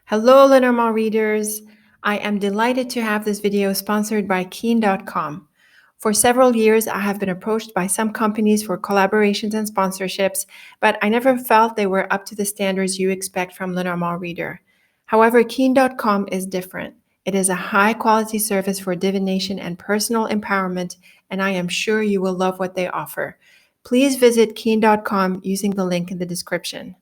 Hello, Lenormand readers. I am delighted to have this video sponsored by Keen.com. For several years, I have been approached by some companies for collaborations and sponsorships, but I never felt they were up to the standards you expect from Lenormand reader. However, Keen.com is different. It is a high-quality service for divination and personal empowerment, and I am sure you will love what they offer. Please visit Keen.com using the link in the description.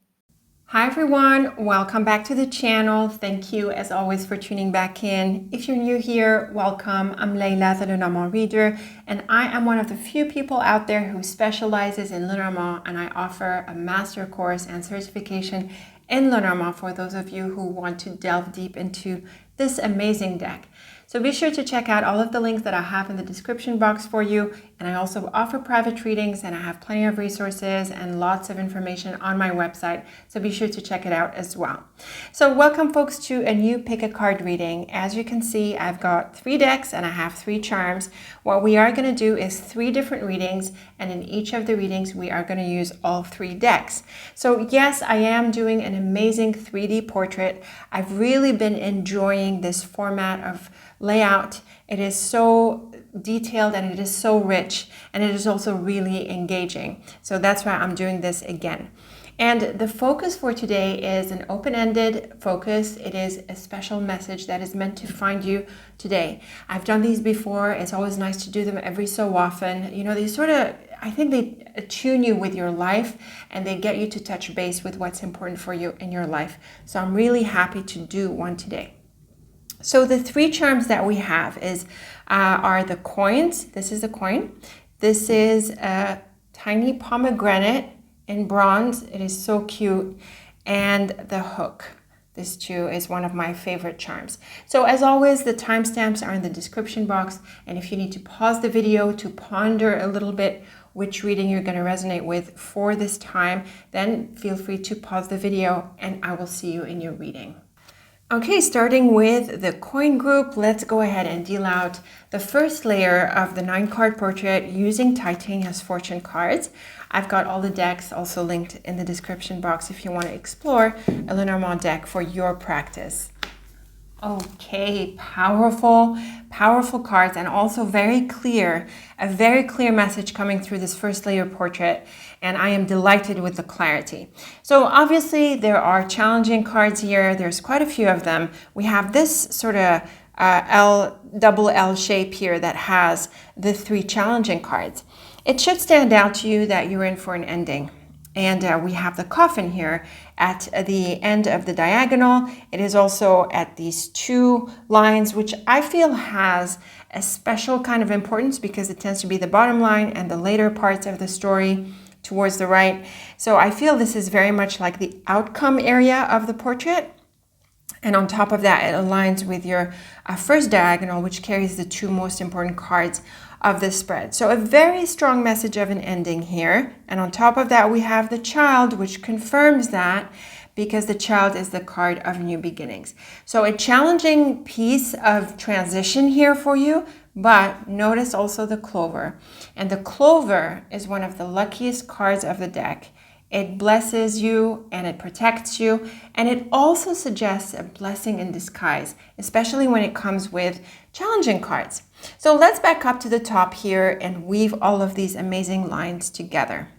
Hi everyone, welcome back to the channel. Thank you as always for tuning back in. If you're new here, welcome. I'm Leila, the Lenormand reader, and I am one of the few people out there who specializes in Lenormand, and I offer a master course and certification in Lenormand for those of you who want to delve deep into this amazing deck. So be sure to check out all of the links that I have in the description box for you. And I also offer private readings, and I have plenty of resources and lots of information on my website. So be sure to check it out as well. So welcome folks to a new pick-a-card reading. As you can see, I've got 3 decks and I have 3 charms. What we are going to do is 3 different readings, and in each of the readings we are going to use all 3 decks. So yes, I am doing an amazing 3D portrait. I've really been enjoying this format of layout. It is so detailed and it is so rich, and it is also really engaging. So that's why I'm doing this again. And the focus for today is an open-ended focus. It is a special message that is meant to find you today. I've done these before. It's always nice to do them every so often. You know, they sort of, I think they attune you with your life, and they get you to touch base with what's important for you in your life. So I'm really happy to do one today. So the 3 charms that we have are the coins. This is a coin. This is a tiny pomegranate in bronze. It is so cute. And the hook. This too is one of my favorite charms. So as always, the timestamps are in the description box. And if you need to pause the video to ponder a little bit which reading you're going to resonate with for this time, then feel free to pause the video and I will see you in your reading. Okay, starting with the coin group, let's go ahead and deal out the first layer of the 9-card portrait using Titania's fortune cards. I've got all the decks also linked in the description box if you want to explore a Lenormand deck for your practice. Okay, powerful cards, and also a very clear message coming through this first layer portrait, and I am delighted with the clarity. So obviously there are challenging cards here. There's quite a few of them. We have this sort of double L shape here that has the 3 challenging cards. It should stand out to you that you're in for an ending. And we have the coffin here at the end of the diagonal. It is also at these 2 lines, which I feel has a special kind of importance because it tends to be the bottom line and the later parts of the story towards the right. So I feel this is very much like the outcome area of the portrait. And on top of that, it aligns with your first diagonal, which carries the 2 most important cards of the spread. So a very strong message of an ending here. And on top of that, we have the child, which confirms that because the child is the card of new beginnings. So a challenging piece of transition here for you, but notice also the clover. And the clover is one of the luckiest cards of the deck. It blesses you and it protects you, and it also suggests a blessing in disguise, especially when it comes with challenging cards. So let's back up to the top here and weave all of these amazing lines together.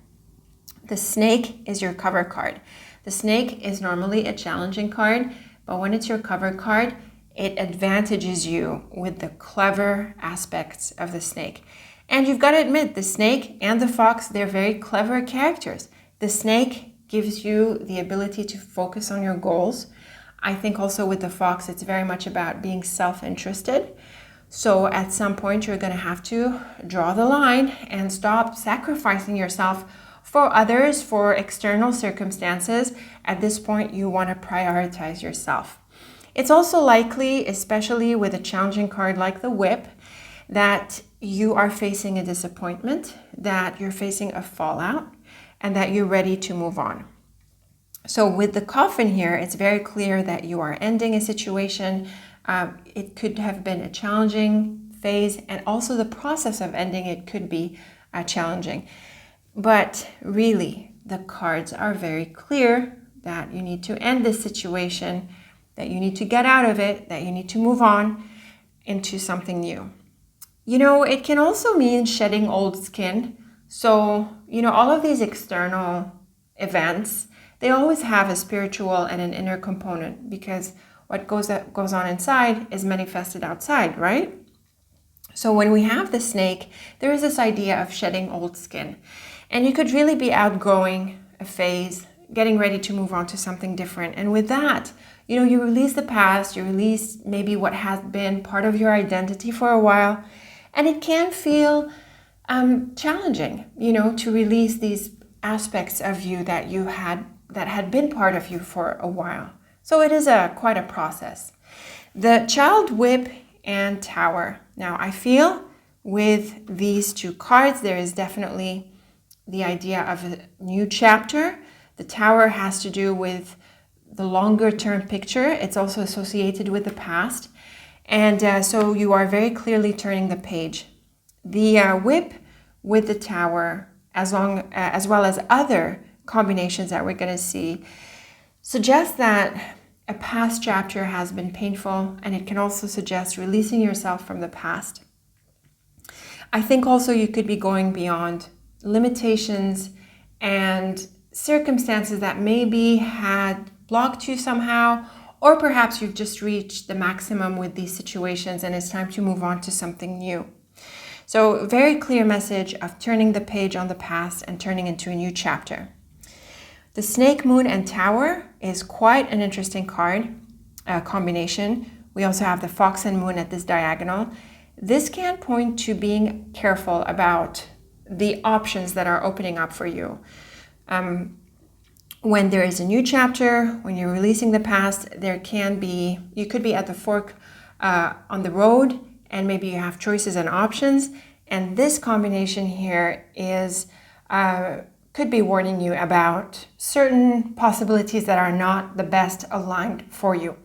The snake is your cover card. The snake is normally a challenging card, but when it's your cover card, it advantages you with the clever aspects of the snake. And you've got to admit, the snake and the fox, they're very clever characters. The snake gives you the ability to focus on your goals. I think also with the fox, it's very much about being self-interested. So at some point, you're going to have to draw the line and stop sacrificing yourself for others, for external circumstances. At this point, you want to prioritize yourself. It's also likely, especially with a challenging card like the whip, that you are facing a disappointment, that you're facing a fallout, and that you're ready to move on. So with the coffin here, it's very clear that you are ending a situation. It could have been a challenging phase, and also the process of ending it could be challenging. But really, the cards are very clear that you need to end this situation, that you need to get out of it, that you need to move on into something new. It can also mean shedding old skin. So, all of these external events, they always have a spiritual and an inner component, because what goes on inside is manifested outside, right? So when we have the snake, there is this idea of shedding old skin. And you could really be outgrowing a phase, getting ready to move on to something different. And with that, you release the past, you release maybe what has been part of your identity for a while. And it can feel challenging, to release these aspects of you that had been part of you for a while. So it is quite a process. The Child, Whip, and Tower. Now, I feel with these two cards, there is definitely the idea of a new chapter. The Tower has to do with the longer term picture. It's also associated with the past. And so you are very clearly turning the page. The Whip with the Tower, as well as other combinations that we're going to see, suggests that a past chapter has been painful, and it can also suggest releasing yourself from the past. I think also you could be going beyond limitations and circumstances that maybe had blocked you somehow, or perhaps you've just reached the maximum with these situations and it's time to move on to something new. So, very clear message of turning the page on the past and turning into a new chapter. The Snake, Moon, and Tower is quite an interesting card combination. We also have the Fox and Moon at this diagonal. This can point to being careful about the options that are opening up for you. When there is a new chapter, when you're releasing the past, you could be at the fork on the road, and maybe you have choices and options. And this combination here could be warning you about certain possibilities that are not the best aligned for you.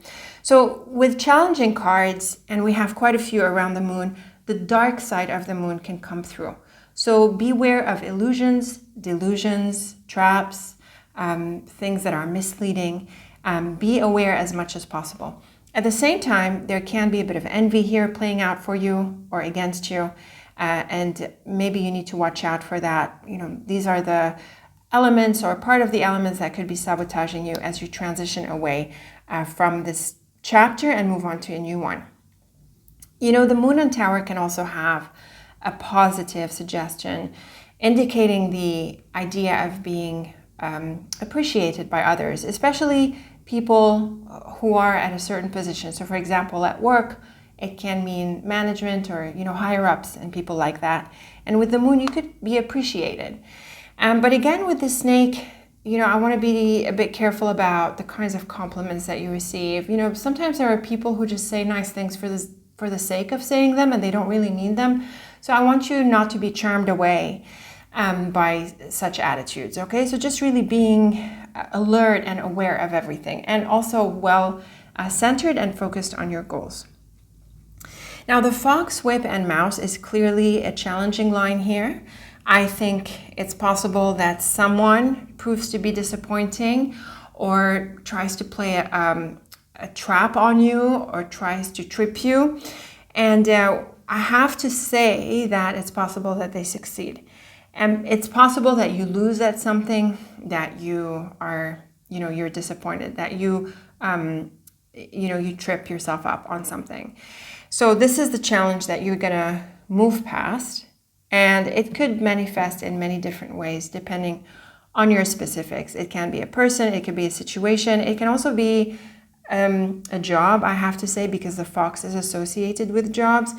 So with challenging cards, and we have quite a few around the moon, the dark side of the moon can come through. So beware of illusions, delusions, traps, things that are misleading. Be aware as much as possible. At the same time, there can be a bit of envy here playing out for you or against you. And maybe you need to watch out for that. These are the elements or part of the elements that could be sabotaging you as you transition away from this chapter and move on to a new one. The Moon and Tower can also have a positive suggestion, indicating the idea of being appreciated by others, especially people who are at a certain position. So for example, at work, it can mean management or, higher ups and people like that. And with the moon, you could be appreciated. But again, with the snake, I want to be a bit careful about the kinds of compliments that you receive. Sometimes there are people who just say nice things for the sake of saying them, and they don't really mean them. So I want you not to be charmed away by such attitudes, okay? So just really being alert and aware of everything, and also well centered and focused on your goals. Now, the Fox, Whip, and Mouse is clearly a challenging line here. I think it's possible that someone proves to be disappointing or tries to play a trap on you or tries to trip you. And I have to say that it's possible that they succeed. And it's possible that you lose at something, that you are, you're disappointed, that you trip yourself up on something. So this is the challenge that you're gonna move past, and it could manifest in many different ways depending on your specifics. It can be a person, it could be a situation, it can also be a job, I have to say, because the fox is associated with jobs.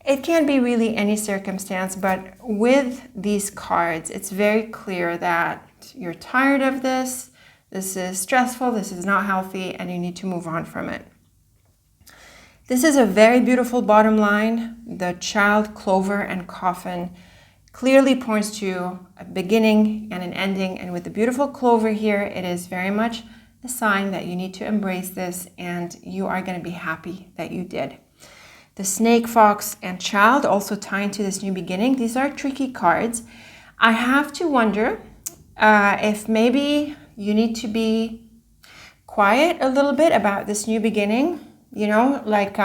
It can be really any circumstance, but with these cards, it's very clear that you're tired of this is stressful, this is not healthy, and you need to move on from it. This is a very beautiful bottom line. The child, clover, and coffin clearly points to a beginning and an ending. And with the beautiful clover here, it is very much a sign that you need to embrace this, and you are going to be happy that you did. The snake, fox, and child also tie into this new beginning. These are tricky cards. I have to wonder if maybe you need to be quiet a little bit about this new beginning, you know, like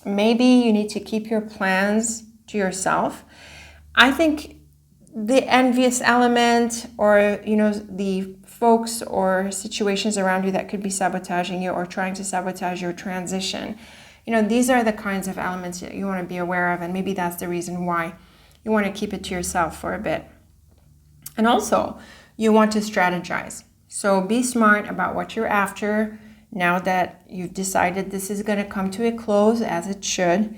maybe you need to keep your plans to yourself. I think the envious element, or, you know, the folks or situations around you that could be sabotaging you or trying to sabotage your transition, you know, these are the kinds of elements that you want to be aware of, and maybe that's the reason why you want to keep it to yourself for a bit. And also, you want to strategize. So be smart about what you're after now that you've decided this is going to come to a close, as it should.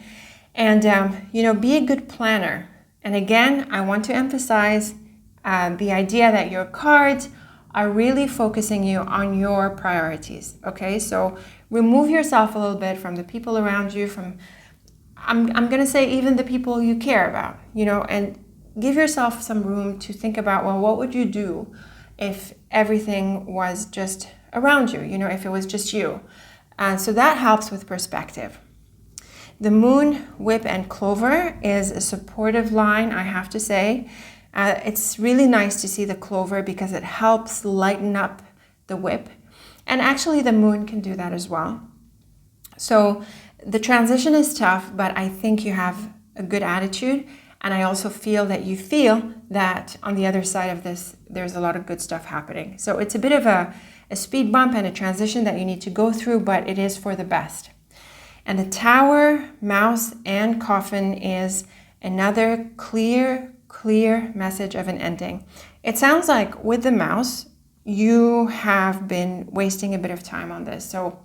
And, you know, be a good planner. And again, I want to emphasize the idea that your cards are really focusing you on your priorities. Okay, so remove yourself a little bit from the people around you, from, I'm going to say, even the people you care about, you know, and give yourself some room to think about, well, what would you do if everything was just around you, you know, if it was just you. And so that helps with perspective. The moon, whip, and clover is a supportive line, I have to say. It's really nice to see the clover because it helps lighten up the whip. And actually the moon can do that as well. So the transition is tough, but I think you have a good attitude. And I also feel that on the other side of this, there's a lot of good stuff happening. So it's a bit of a speed bump and a transition that you need to go through, but it is for the best. And the tower, mouse, and coffin is another clear message of an ending. It sounds like with the mouse, you have been wasting a bit of time on this. So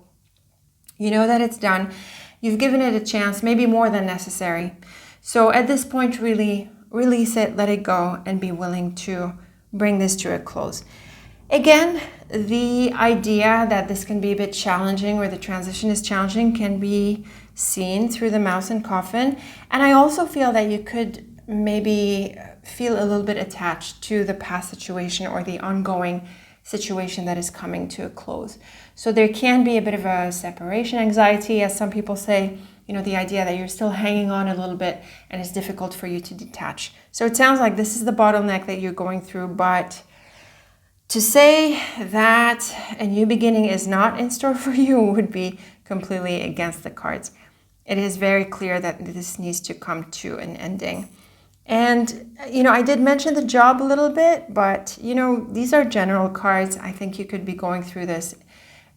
you know that it's done. You've given it a chance, maybe more than necessary. So at this point, really release it, let it go, and be willing to bring this to a close. Again, the idea that this can be a bit challenging, or the transition is challenging, can be seen through the mouse and coffin. And I also feel that you could maybe feel a little bit attached to the past situation or the ongoing situation that is coming to a close. So there can be a bit of a separation anxiety, as some people say, you know, the idea that you're still hanging on a little bit and it's difficult for you to detach. So it sounds like this is the bottleneck that you're going through, but to say that a new beginning is not in store for you would be completely against the cards. It is very clear that this needs to come to an ending. And, you know, I did mention the job a little bit, but, you know, these are general cards. I think you could be going through this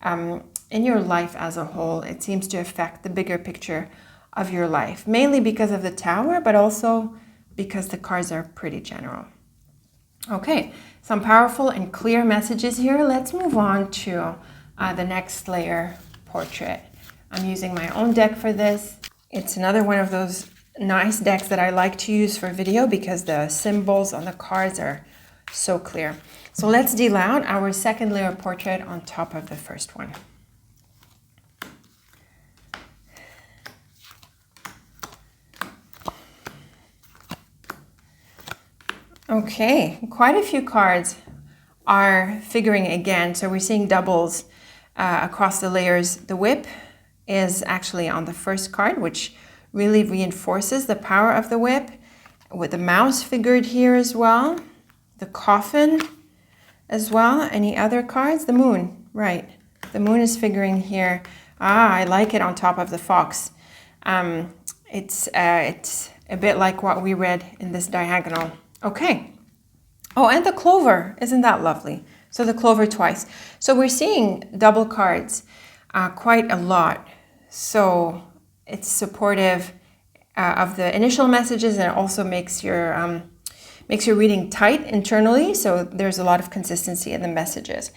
in your life as a whole. It seems to affect the bigger picture of your life, mainly because of the tower, but also because the cards are pretty general. Okay, some powerful and clear messages here. Let's move on to the next layer portrait. I'm using my own deck for this. It's another one of those nice decks that I like to use for video because the symbols on the cards are so clear. So let's deal out our second layer portrait on top of the first one. Okay, quite a few cards are figuring again. So we're seeing doubles across the layers. The whip is actually on the first card, which really reinforces the power of the whip, with the mouse figured here as well, the coffin as well. Any other cards? The moon, right. The moon is figuring here. I like it on top of the fox. It's a bit like what we read in this diagonal. Okay. Oh, and the clover. Isn't that lovely? So the clover twice. So we're seeing double cards quite a lot. So it's supportive of the initial messages, and it also makes your reading tight internally. So there's a lot of consistency in the messages.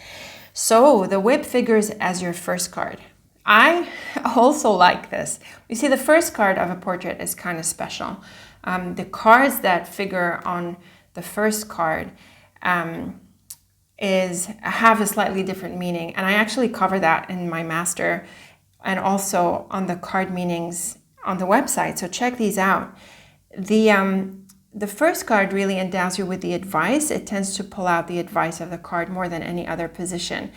So the whip figures as your first card. I also like this. You see, the first card of a portrait is kind of special. The cards that figure on the first card have a slightly different meaning. And I actually cover that in my master and also on the card meanings on the website. So check these out. The first card really endows you with the advice. It tends to pull out the advice of the card more than any other position.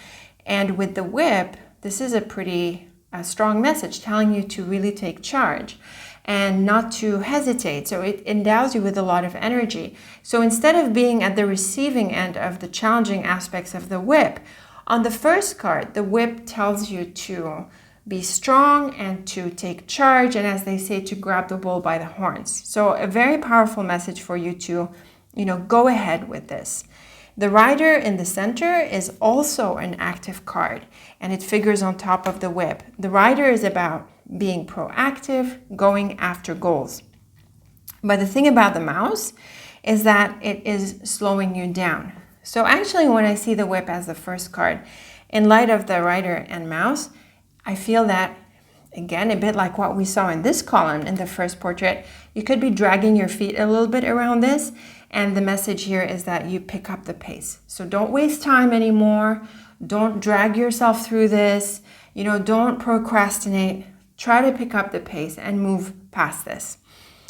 And with the whip, this is a pretty strong message telling you to really take charge. and not to hesitate. So it endows you with a lot of energy. So instead of being at the receiving end of the challenging aspects of the whip, on the first card, the whip tells you to be strong and to take charge, and as they say, to grab the bull by the horns. So a very powerful message for you to, go ahead with this. The rider in the center is also an active card, and it figures on top of the whip. The rider is about being proactive, going after goals. But the thing about the mouse is that it is slowing you down. So actually, when I see the whip as the first card, in light of the rider and mouse, I feel that, again, a bit like what we saw in this column in the first portrait, you could be dragging your feet a little bit around this. And the message here is that you pick up the pace. So don't waste time anymore. Don't drag yourself through this. Don't procrastinate. Try to pick up the pace and move past this.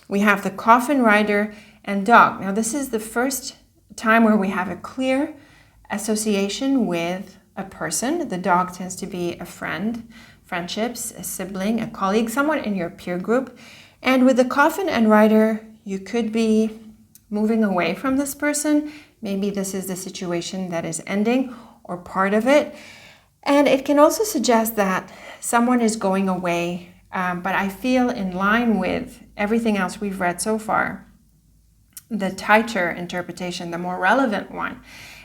We have the coffin, rider, and dog. Now, this is the first time where we have a clear association with a person. The dog tends to be a friend, friendships, a sibling, a colleague, someone in your peer group. And with the coffin and rider, you could be moving away from this person. Maybe this is the situation that is ending or part of it. And it can also suggest that someone is going away, but I feel in line with everything else we've read so far, the tighter interpretation, the more relevant one,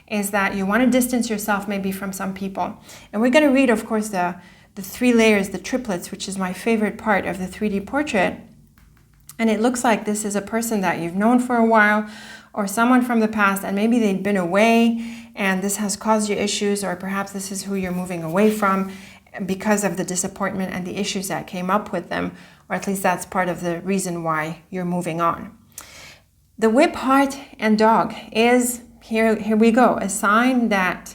is that you want to distance yourself maybe from some people. And we're going to read, of course, the 3 layers, the triplets, which is my favorite part of the 3D portrait. And it looks like this is a person that you've known for a while, or someone from the past, and maybe they've been away and this has caused you issues, or perhaps this is who you're moving away from because of the disappointment and the issues that came up with them, or at least that's part of the reason why you're moving on. The whip, heart, and dog is, here we go, a sign that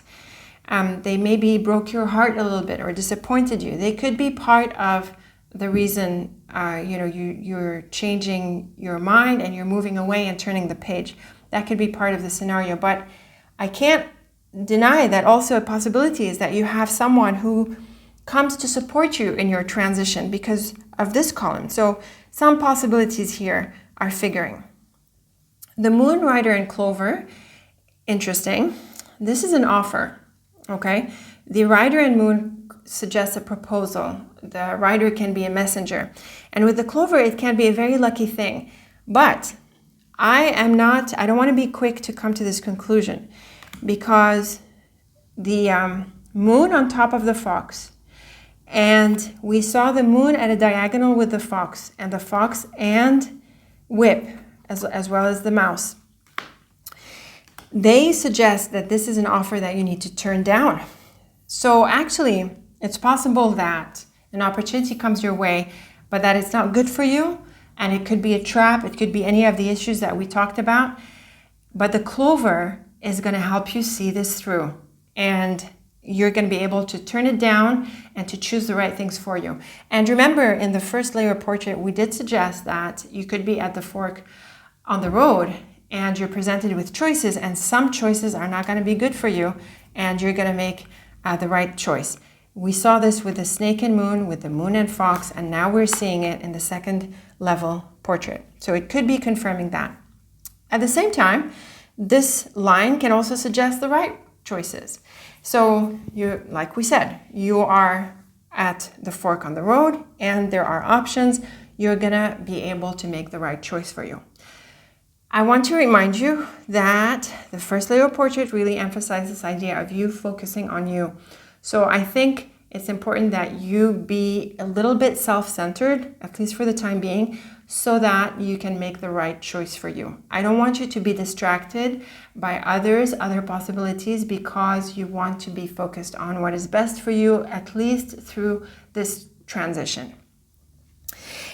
they maybe broke your heart a little bit or disappointed you. They could be part of the reason you're changing your mind and you're moving away and turning the page. That could be part of the scenario. But I can't deny that also a possibility is that you have someone who comes to support you in your transition because of this column. So some possibilities here are figuring. The moon, rider, and clover, interesting. This is an offer, okay? The rider and moon suggests a proposal. The rider can be a messenger. And with the clover, it can be a very lucky thing. But I don't want to be quick to come to this conclusion, because the moon on top of the fox, and we saw the moon at a diagonal with the fox and whip, as well as the mouse. They suggest that this is an offer that you need to turn down. So actually, it's possible that an opportunity comes your way, but that it's not good for you, and it could be a trap. It could be any of the issues that we talked about. But the clover is going to help you see this through, and you're going to be able to turn it down and to choose the right things for you. And remember, in the first layer portrait, we did suggest that you could be at the fork on the road and you're presented with choices, and some choices are not going to be good for you, and you're going to make the right choice. We saw this with the snake and moon, with the moon and fox, and now we're seeing it in the second level portrait. So it could be confirming that. At the same time, this line can also suggest the right choices. So like we said, you are at the fork on the road and there are options. You're gonna be able to make the right choice for you. I want to remind you that the first layer portrait really emphasizes this idea of you focusing on you. So I think it's important that you be a little bit self-centered, at least for the time being, so that you can make the right choice for you. I don't want you to be distracted by other possibilities, because you want to be focused on what is best for you, at least through this transition.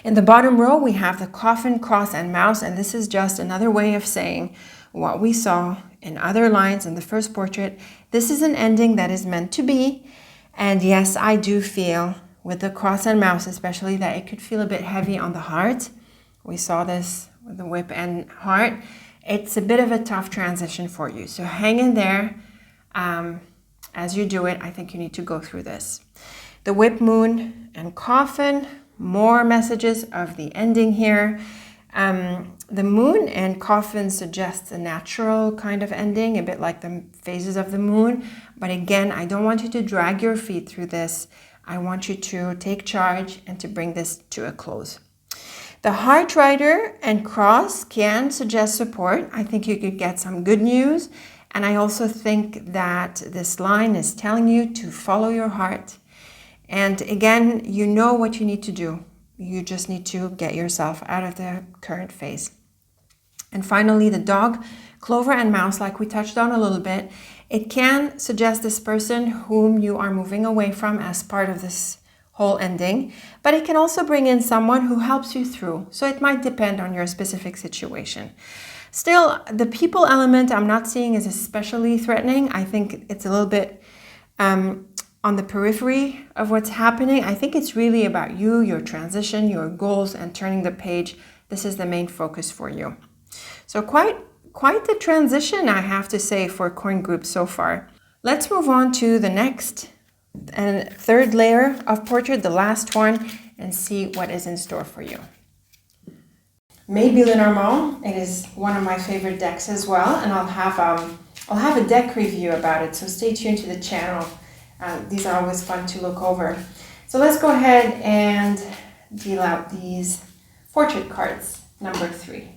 In the bottom row, we have the coffin, cross, and mouse, and this is just another way of saying what we saw in other lines in the first portrait. This is an ending that is meant to be, and yes, I do feel with the cross and mouse especially that it could feel a bit heavy on the heart. We saw this with the whip and heart. It's a bit of a tough transition for you, so hang in there. As you do it, I think you need to go through this. The whip, moon, and coffin, more messages of the ending here. The moon and coffin suggests a natural kind of ending, a bit like the phases of the moon. But again, I don't want you to drag your feet through this. I want you to take charge and to bring this to a close. The Heart Rider and Cross can suggest support. I think you could get some good news. And I also think that this line is telling you to follow your heart. And again, you know what you need to do. You just need to get yourself out of the current phase. And finally, the Dog, Clover, and Mouse, like we touched on a little bit, it can suggest this person whom you are moving away from as part of this whole ending, but it can also bring in someone who helps you through. So it might depend on your specific situation. Still, the people element I'm not seeing is especially threatening. I think it's a little bit on the periphery of what's happening. I think it's really about you, your transition, your goals, and turning the page. This is the main focus for you. So quite the transition, I have to say, for coin group so far. Let's move on to the next and third layer of portrait, the last one, and see what is in store for you. Maybe Lenormand. It is one of my favorite decks as well, and I'll have a deck review about it, so stay tuned to the channel. These are always fun to look over. So let's go ahead and deal out these portrait cards, number 3.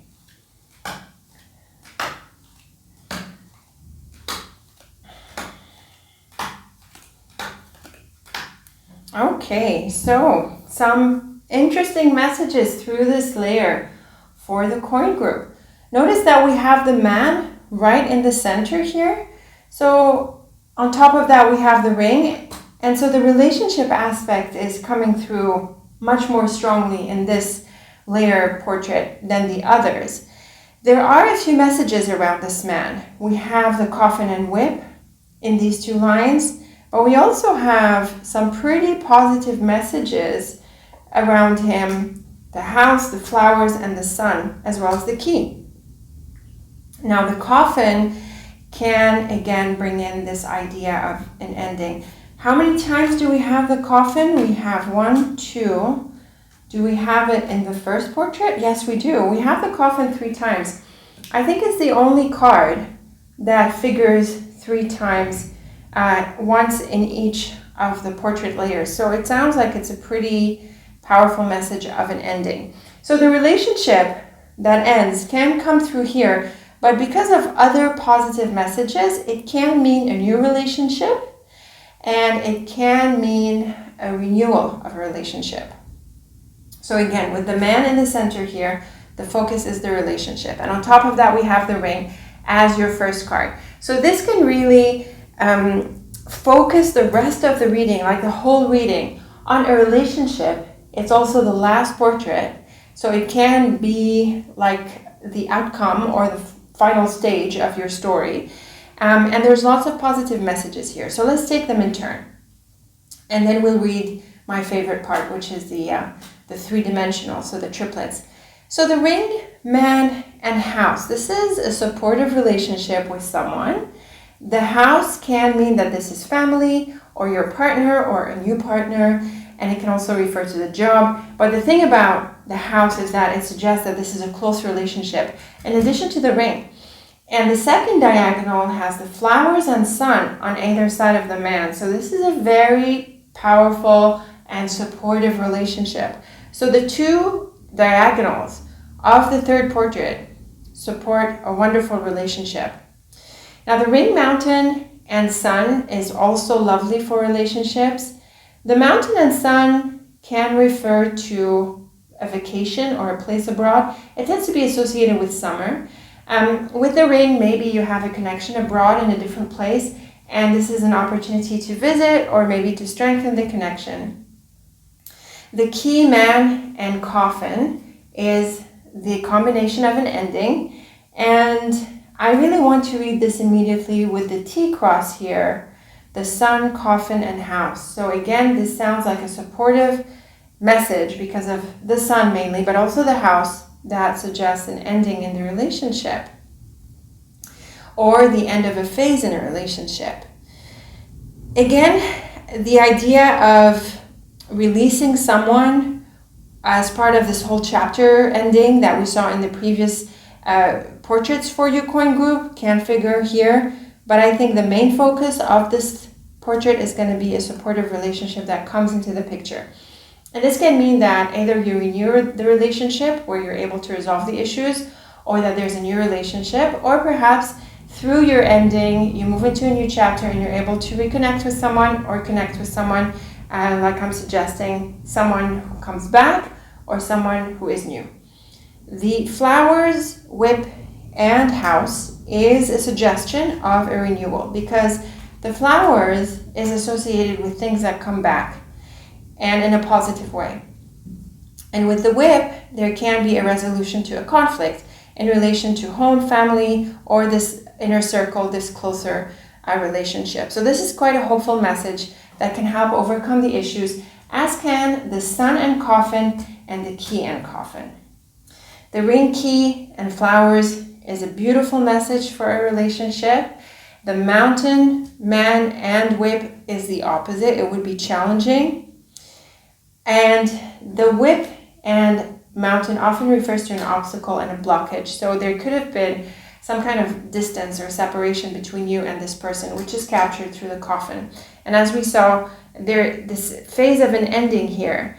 Okay, so some interesting messages through this layer for the coin group. Notice that we have the man right in the center here. So on top of that, we have the ring. And so the relationship aspect is coming through much more strongly in this layer portrait than the others. There are a few messages around this man. We have the coffin and whip in these 2 lines, but we also have some pretty positive messages around him, the house, the flowers, and the sun, as well as the key. Now the coffin can again bring in this idea of an ending. How many times do we have the coffin? We have 1, 2. Do we have it in the first portrait? Yes, we do. We have the coffin 3 times. I think it's the only card that figures 3 times, once in each of the portrait layers. So it sounds like it's a pretty powerful message of an ending. So the relationship that ends can come through here, but because of other positive messages, it can mean a new relationship, and it can mean a renewal of a relationship. So again, with the man in the center here, the focus is the relationship. And on top of that, we have the ring as your first card. So this can really focus the rest of the reading, like the whole reading, on a relationship. It's also the last portrait, so it can be like the outcome or the final stage of your story. And there's lots of positive messages here. So let's take them in turn. And then we'll read my favorite part, which is the 3-dimensional, so the triplets. So the ring, man, and house. This is a supportive relationship with someone. The house can mean that this is family or your partner or a new partner, and it can also refer to the job. But the thing about the house is that it suggests that this is a close relationship in addition to the ring. And the second diagonal has the flowers and sun on either side of the man. So this is a very powerful and supportive relationship. So the 2 diagonals of the third portrait support a wonderful relationship. Now the ring, mountain, and sun is also lovely for relationships. The mountain and sun can refer to a vacation or a place abroad. It tends to be associated with summer. With the ring, maybe you have a connection abroad in a different place, and this is an opportunity to visit or maybe to strengthen the connection. The key, man, and coffin is the combination of an ending, and I really want to read this immediately with the T-cross here, the sun, coffin, and house. So again, this sounds like a supportive message because of the sun mainly, but also the house that suggests an ending in the relationship or the end of a phase in a relationship. Again, the idea of releasing someone as part of this whole chapter ending that we saw in the previous portraits for your coin group. Can't figure here, but I think the main focus of this portrait is going to be a supportive relationship that comes into the picture. And this can mean that either you renew the relationship where you're able to resolve the issues, or that there's a new relationship, or perhaps through your ending, you move into a new chapter and you're able to reconnect with someone or connect with someone, like I'm suggesting, someone who comes back or someone who is new. The flowers, whip, and house is a suggestion of a renewal, because the flowers is associated with things that come back and in a positive way. And with the whip, there can be a resolution to a conflict in relation to home, family, or this inner circle, this closer relationship. So this is quite a hopeful message that can help overcome the issues, as can the sun and coffin and the key and coffin. The ring, key, and flowers is a beautiful message for a relationship. The mountain, man, and whip is the opposite. It would be challenging. And the whip and mountain often refers to an obstacle and a blockage. So there could have been some kind of distance or separation between you and this person, which is captured through the coffin. And as we saw, this phase of an ending here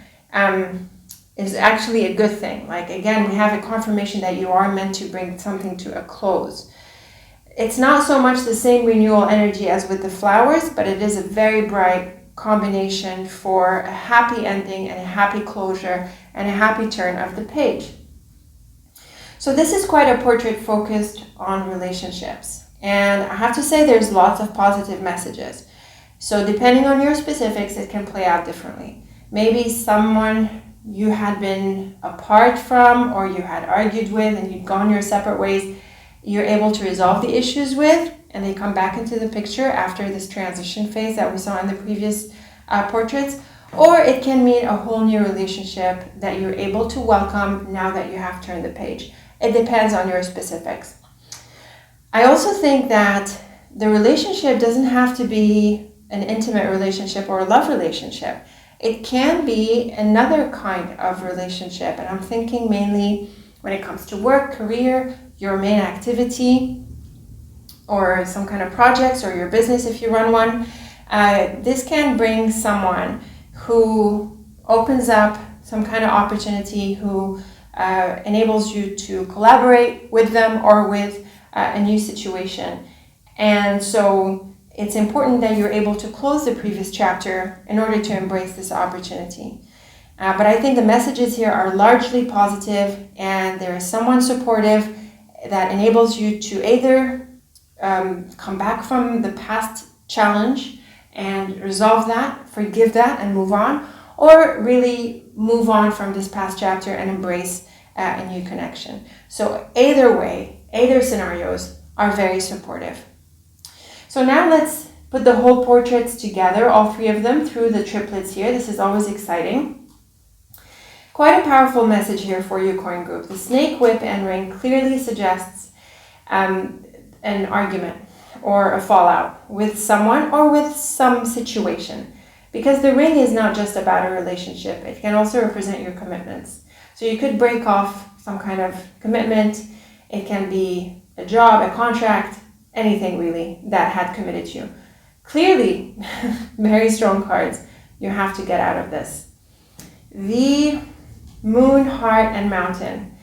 is actually a good thing. Like, again, we have a confirmation that you are meant to bring something to a close. It's not so much the same renewal energy as with the flowers, but it is a very bright combination for a happy ending and a happy closure and a happy turn of the page. So this is quite a portrait focused on relationships. And I have to say there's lots of positive messages. So depending on your specifics, it can play out differently. Maybe someone you had been apart from or you had argued with and you'd gone your separate ways, you're able to resolve the issues with, and they come back into the picture after this transition phase that we saw in the previous portraits. Or it can mean a whole new relationship that you're able to welcome now that you have turned the page. It depends on your specifics. I also think that the relationship doesn't have to be an intimate relationship or a love relationship. It can be another kind of relationship, and I'm thinking mainly when it comes to work, career, your main activity, or some kind of projects, or your business if you run one. This can bring someone who opens up some kind of opportunity, who enables you to collaborate with them or with a new situation. And so it's important that you're able to close the previous chapter in order to embrace this opportunity. But I think the messages here are largely positive, and there is someone supportive that enables you to either come back from the past challenge and resolve that, forgive that, and move on, or really move on from this past chapter and embrace a new connection. So either way, either scenarios are very supportive. So now let's put the whole portraits together, all three of them, through the triplets here. This is always exciting. Quite a powerful message here for your coin group. The snake, whip, and ring clearly suggests an argument or a fallout with someone or with some situation, because the ring is not just about a relationship. It can also represent your commitments. So you could break off some kind of commitment. It can be a job, a contract, anything really that had committed you. Clearly, very strong cards. You have to get out of this. The moon, heart, and mountain.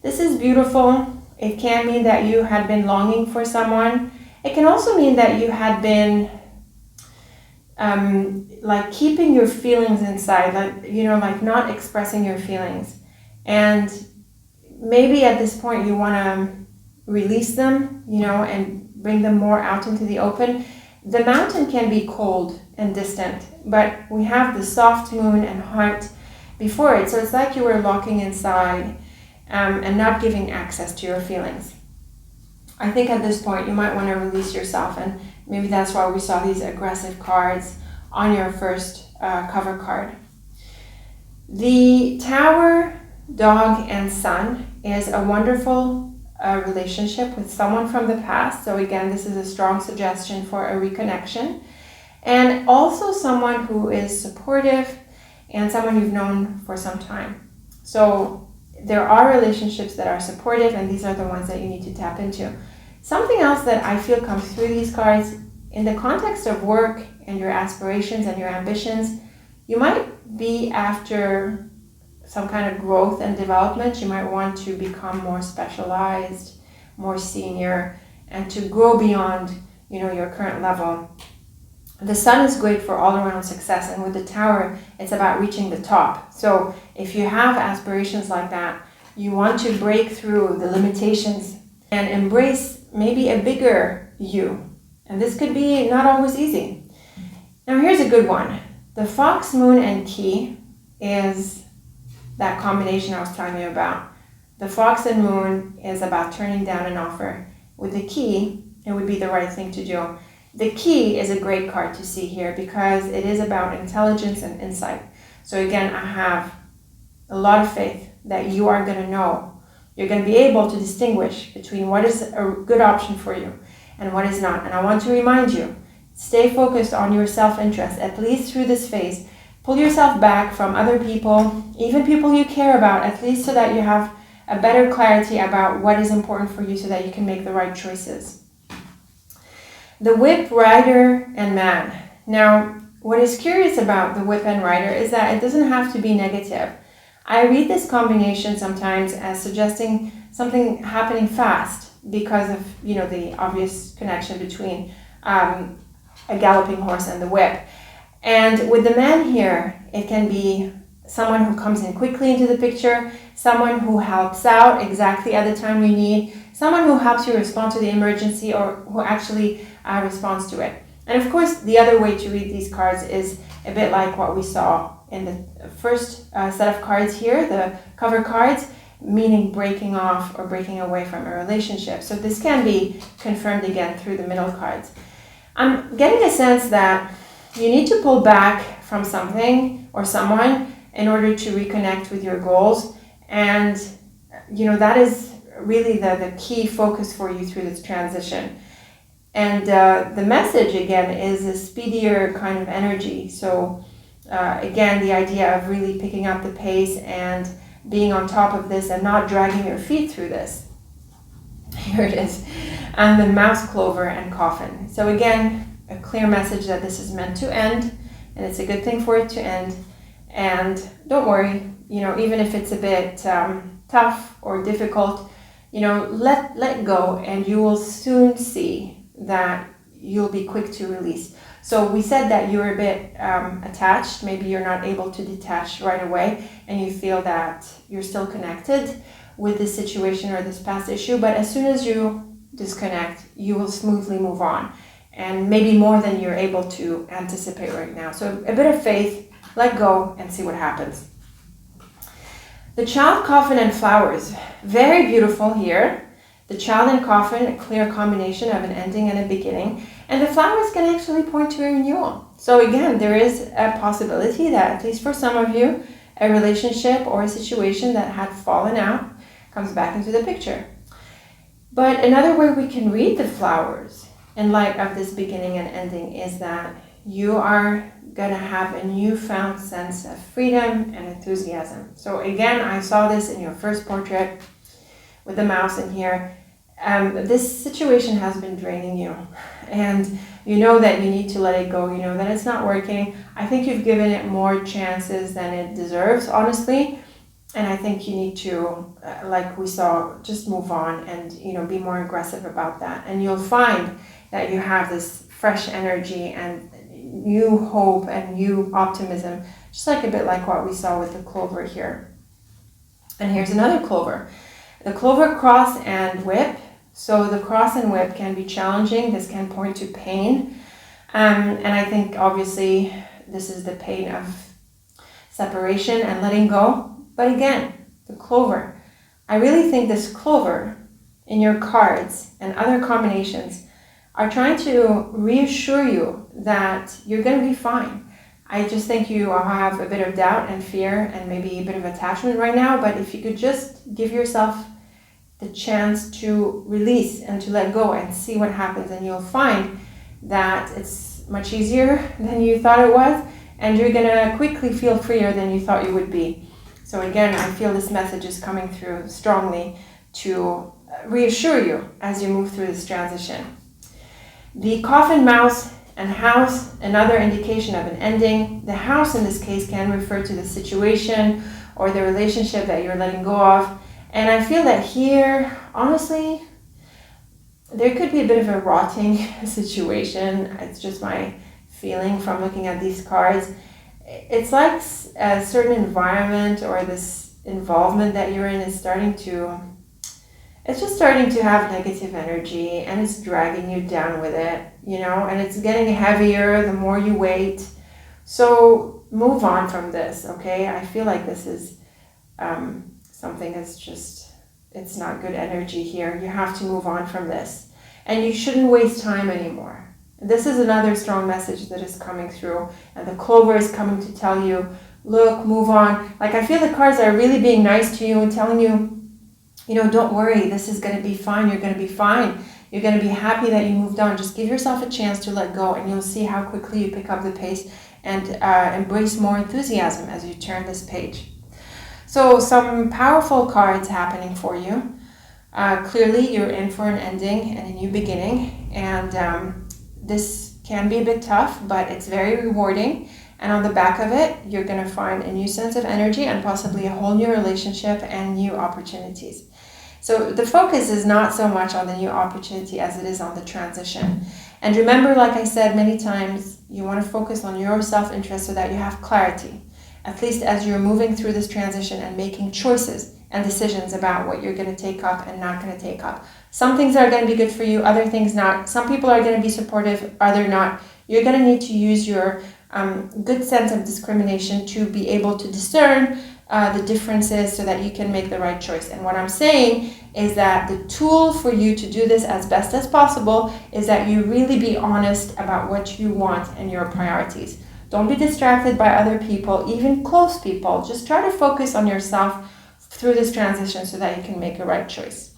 This is beautiful. It can mean that you had been longing for someone. It can also mean that you had been like keeping your feelings inside, like not expressing your feelings. And maybe at this point you want to release them, and bring them more out into the open. The mountain can be cold and distant, but we have the soft moon and heart before it. So it's like you were locking inside and not giving access to your feelings. I think at this point you might want to release yourself, and maybe that's why we saw these aggressive cards on your first cover card. The Tower, Dog, and Sun is a wonderful relationship with someone from the past. So again, this is a strong suggestion for a reconnection, and also someone who is supportive and someone you've known for some time. So there are relationships that are supportive, and these are the ones that you need to tap into. Something else that I feel comes through these cards, in the context of work and your aspirations and your ambitions, you might be after some kind of growth and development. You might want to become more specialized, more senior, and to grow beyond, your current level. The sun is great for all around success, and with the tower, it's about reaching the top. So if you have aspirations like that, you want to break through the limitations and embrace maybe a bigger you. And this could be not always easy. Now here's a good one. The fox, moon, and key is that combination I was telling you about. The fox and moon is about turning down an offer. With the key, it would be the right thing to do. The key is a great card to see here because it is about intelligence and insight. So again, I have a lot of faith that you are going to know. You're going to be able to distinguish between what is a good option for you and what is not. And I want to remind you, stay focused on your self-interest, at least through this phase. Pull yourself back from other people, even people you care about, at least so that you have a better clarity about what is important for you so that you can make the right choices. The whip, rider, and man. Now, what is curious about the whip and rider is that it doesn't have to be negative. I read this combination sometimes as suggesting something happening fast because of, the obvious connection between a galloping horse and the whip. And with the man here, it can be someone who comes in quickly into the picture, someone who helps out exactly at the time you need, someone who helps you respond to the emergency or who actually responds to it. And of course, the other way to read these cards is a bit like what we saw in the first set of cards here, the cover cards, meaning breaking off or breaking away from a relationship. So this can be confirmed again through the middle cards. I'm getting a sense that you need to pull back from something or someone in order to reconnect with your goals. And, that is really the key focus for you through this transition. And the message, again, is a speedier kind of energy. So, again, the idea of really picking up the pace and being on top of this and not dragging your feet through this. Here it is. And the mouse, clover, and coffin. So again, a clear message that this is meant to end, and it's a good thing for it to end. And don't worry, even if it's a bit tough or difficult, let go, and you will soon see that you'll be quick to release. So we said that you're a bit attached. Maybe you're not able to detach right away, and you feel that you're still connected with this situation or this past issue. But as soon as you disconnect, you will smoothly move on, and maybe more than you're able to anticipate right now. So a bit of faith, let go, and see what happens. The child, coffin, and flowers. Very beautiful here. The child and coffin, a clear combination of an ending and a beginning. And the flowers can actually point to a renewal. So again, there is a possibility that, at least for some of you, a relationship or a situation that had fallen out comes back into the picture. But another way we can read the flowers in light of this beginning and ending is that you are going to have a newfound sense of freedom and enthusiasm. So again, I saw this in your first portrait with the mouse in here. This situation has been draining you, and you know that you need to let it go. You know that it's not working. I think you've given it more chances than it deserves, honestly. And I think you need to, like we saw, just move on and, be more aggressive about that. And you'll find that you have this fresh energy and new hope and new optimism, just like a bit like what we saw with the clover here. And here's another clover. The clover, cross, and whip. So the cross and whip can be challenging. This can point to pain. And I think obviously this is the pain of separation and letting go. But again, the clover. I really think this clover in your cards and other combinations are trying to reassure you that you're going to be fine. I just think you have a bit of doubt and fear and maybe a bit of attachment right now, but if you could just give yourself the chance to release and to let go and see what happens, and you'll find that it's much easier than you thought it was, and you're going to quickly feel freer than you thought you would be. So again, I feel this message is coming through strongly to reassure you as you move through this transition. The coffin, mouse, and house, another indication of an ending. The house in this case can refer to the situation or the relationship that you're letting go of. And I feel that here, honestly, there could be a bit of a rotting situation. It's just my feeling from looking at these cards. It's like a certain environment or this involvement that you're in is it's just starting to have negative energy, and it's dragging you down with it, and it's getting heavier the more you wait. So move on from this, okay? I feel like this is something that's just, it's not good energy here. You have to move on from this, and you shouldn't waste time anymore. This is another strong message that is coming through, and the clover is coming to tell you, look, move on. Like, I feel the cards are really being nice to you and telling you, don't worry, this is going to be fine. You're going to be fine. You're going to be happy that you moved on. Just give yourself a chance to let go, and you'll see how quickly you pick up the pace and embrace more enthusiasm as you turn this page. So some powerful cards happening for you. Clearly, you're in for an ending and a new beginning, and this can be a bit tough, but it's very rewarding. And on the back of it, you're going to find a new sense of energy and possibly a whole new relationship and new opportunities. So the focus is not so much on the new opportunity as it is on the transition. And remember, like I said many times, you want to focus on your self-interest so that you have clarity, at least as you're moving through this transition and making choices and decisions about what you're going to take up and not going to take up. Some things are going to be good for you, other things not. Some people are going to be supportive, other not. You're going to need to use your good sense of discrimination to be able to discern the differences so that you can make the right choice. And what I'm saying is that the tool for you to do this as best as possible is that you really be honest about what you want and your priorities. Don't be distracted by other people, even close people. Just try to focus on yourself through this transition so that you can make a right choice.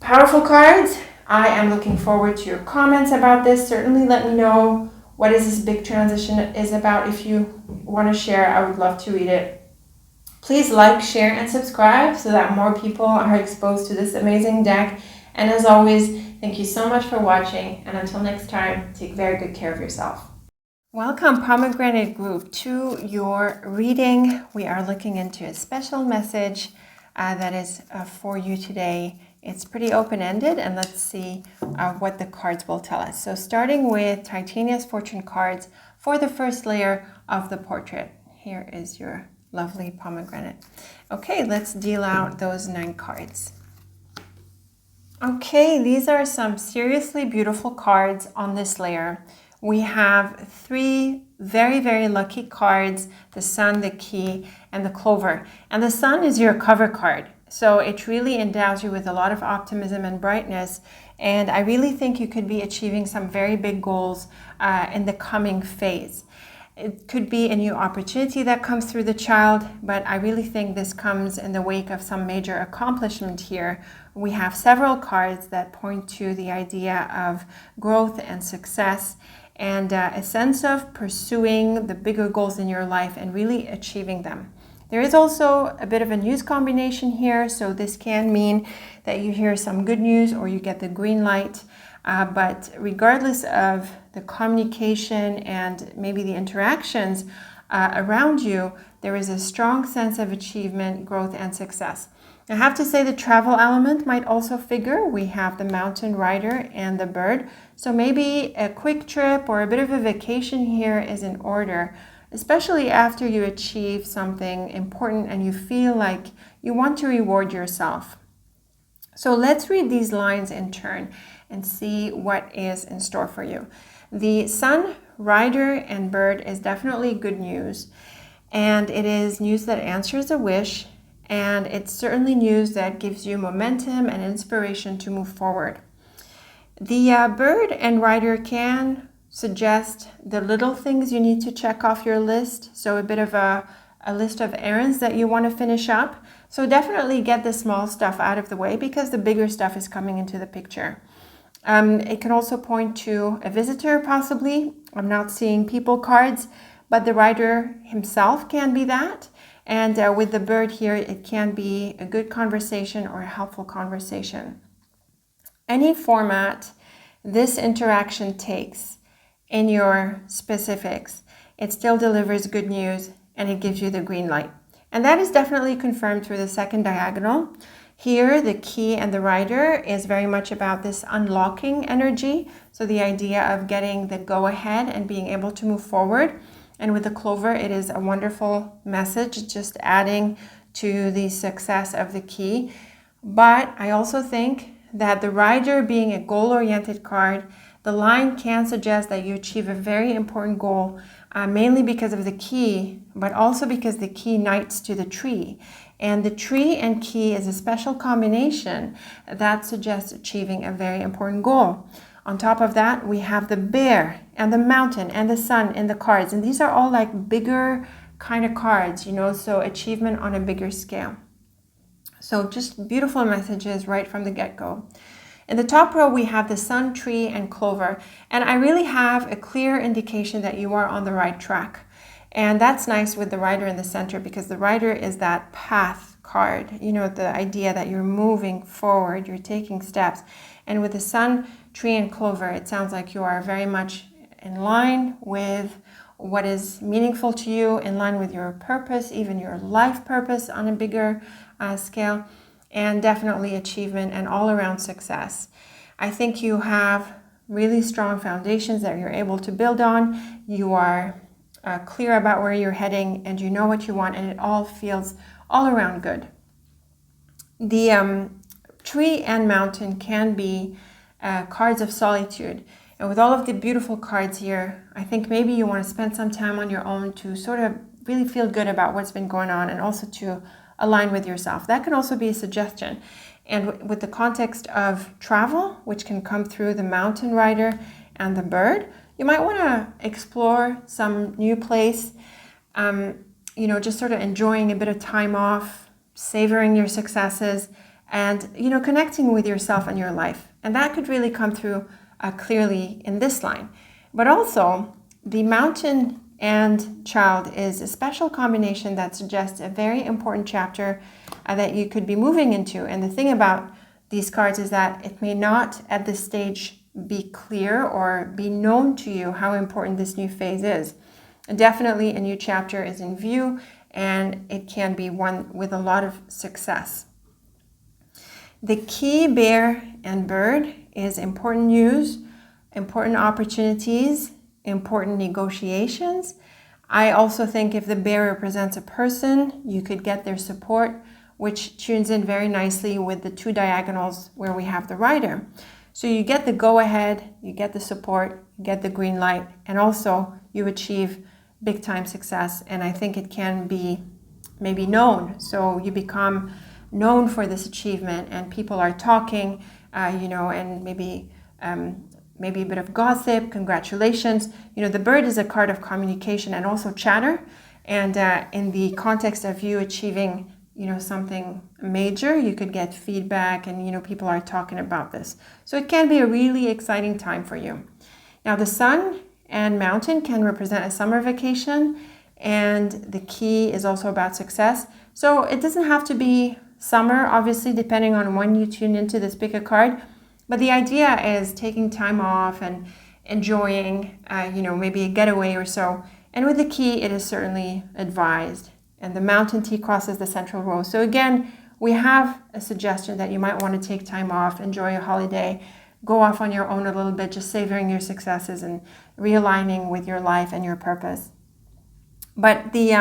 Powerful cards. I am looking forward to your comments about this. Certainly let me know what is this big transition is about. If you want to share, I would love to read it. Please like, share, and subscribe so that more people are exposed to this amazing deck. And as always, thank you so much for watching. And until next time, take very good care of yourself. Welcome, Pomegranate Group, to your reading. We are looking into a special message that is for you today. It's pretty open-ended, and let's see what the cards will tell us. So starting with Titania's Fortune cards for the first layer of the portrait. Here is your lovely pomegranate. Okay, let's deal out those 9 cards. Okay, these are some seriously beautiful cards on this layer. We have 3 very, very lucky cards, the Sun, the Key, and the Clover. And the Sun is your cover card. So it really endows you with a lot of optimism and brightness. And I really think you could be achieving some very big goals in the coming phase. It could be a new opportunity that comes through the child, but I really think this comes in the wake of some major accomplishment here. We have several cards that point to the idea of growth and success, and a sense of pursuing the bigger goals in your life and really achieving them. There is also a bit of a news combination here, so this can mean that you hear some good news or you get the green light. But regardless of the communication and maybe the interactions around you, there is a strong sense of achievement, growth, and success. I have to say the travel element might also figure. We have the mountain rider and the bird. So maybe a quick trip or a bit of a vacation here is in order, especially after you achieve something important and you feel like you want to reward yourself. So let's read these lines in turn and see what is in store for you. The Sun, Rider, and Bird is definitely good news, and it is news that answers a wish, and it's certainly news that gives you momentum and inspiration to move forward. The Bird and Rider can suggest the little things you need to check off your list, so a bit of a list of errands that you want to finish up. So definitely get the small stuff out of the way because the bigger stuff is coming into the picture. It can also point to a visitor possibly. I'm not seeing people cards, but the rider himself can be that. And with the bird here, it can be a good conversation or a helpful conversation. Any format this interaction takes in your specifics, it still delivers good news and it gives you the green light. And that is definitely confirmed through the second diagonal. Here, the key and the rider is very much about this unlocking energy. So the idea of getting the go-ahead and being able to move forward. And with the clover, it is a wonderful message, just adding to the success of the key. But I also think that the rider being a goal-oriented card, the line can suggest that you achieve a very important goal, mainly because of the key, but also because the key knights to the tree. And the tree and key is a special combination that suggests achieving a very important goal. On top of that, we have the bear and the mountain and the sun in the cards. And these are all like bigger kind of cards, you know, so achievement on a bigger scale. So just beautiful messages right from the get-go. In the top row, we have the sun, tree, and clover. And I really have a clear indication that you are on the right track. And that's nice with the rider in the center, because the rider is that path card, you know, the idea that you're moving forward, you're taking steps. And with the sun, tree, and clover, it sounds like you are very much in line with what is meaningful to you, in line with your purpose, even your life purpose on a bigger scale, and definitely achievement and all-around success. I think you have really strong foundations that you're able to build on. You are clear about where you're heading, and you know what you want, and it all feels all around good. The tree and mountain can be cards of solitude. And with all of the beautiful cards here, I think maybe you want to spend some time on your own to sort of really feel good about what's been going on, and also to align with yourself. That can also be a suggestion. And with the context of travel, which can come through the mountain rider and the bird, you might want to explore some new place, you know, just sort of enjoying a bit of time off, savoring your successes, and, you know, connecting with yourself and your life. And that could really come through clearly in this line. But also, the mountain and child is a special combination that suggests a very important chapter that you could be moving into. And the thing about these cards is that it may not at this stage be clear or be known to you how important this new phase is. Definitely a new chapter is in view, and it can be one with a lot of success. The key, bear and bird, is important news, important opportunities, important negotiations. I also think if the bear represents a person, you could get their support, which tunes in very nicely with the two diagonals where we have the rider. So you get the go-ahead, you get the support, you get the green light, and also you achieve big-time success. And I think it can be maybe known. So you become known for this achievement, and people are talking, you know, and maybe a bit of gossip, congratulations. You know, the bird is a card of communication and also chatter. And in the context of you achieving, you know, something major, you could get feedback, and, you know, people are talking about this. So it can be a really exciting time for you. Now, the sun and mountain can represent a summer vacation, and the key is also about success. So it doesn't have to be summer, obviously, depending on when you tune into this Pick-A-Card. But the idea is taking time off and enjoying, you know, maybe a getaway or so. And with the key, it is certainly advised. And the mountain T crosses the central row. So again, we have a suggestion that you might want to take time off, enjoy a holiday, go off on your own a little bit, just savoring your successes and realigning with your life and your purpose. But the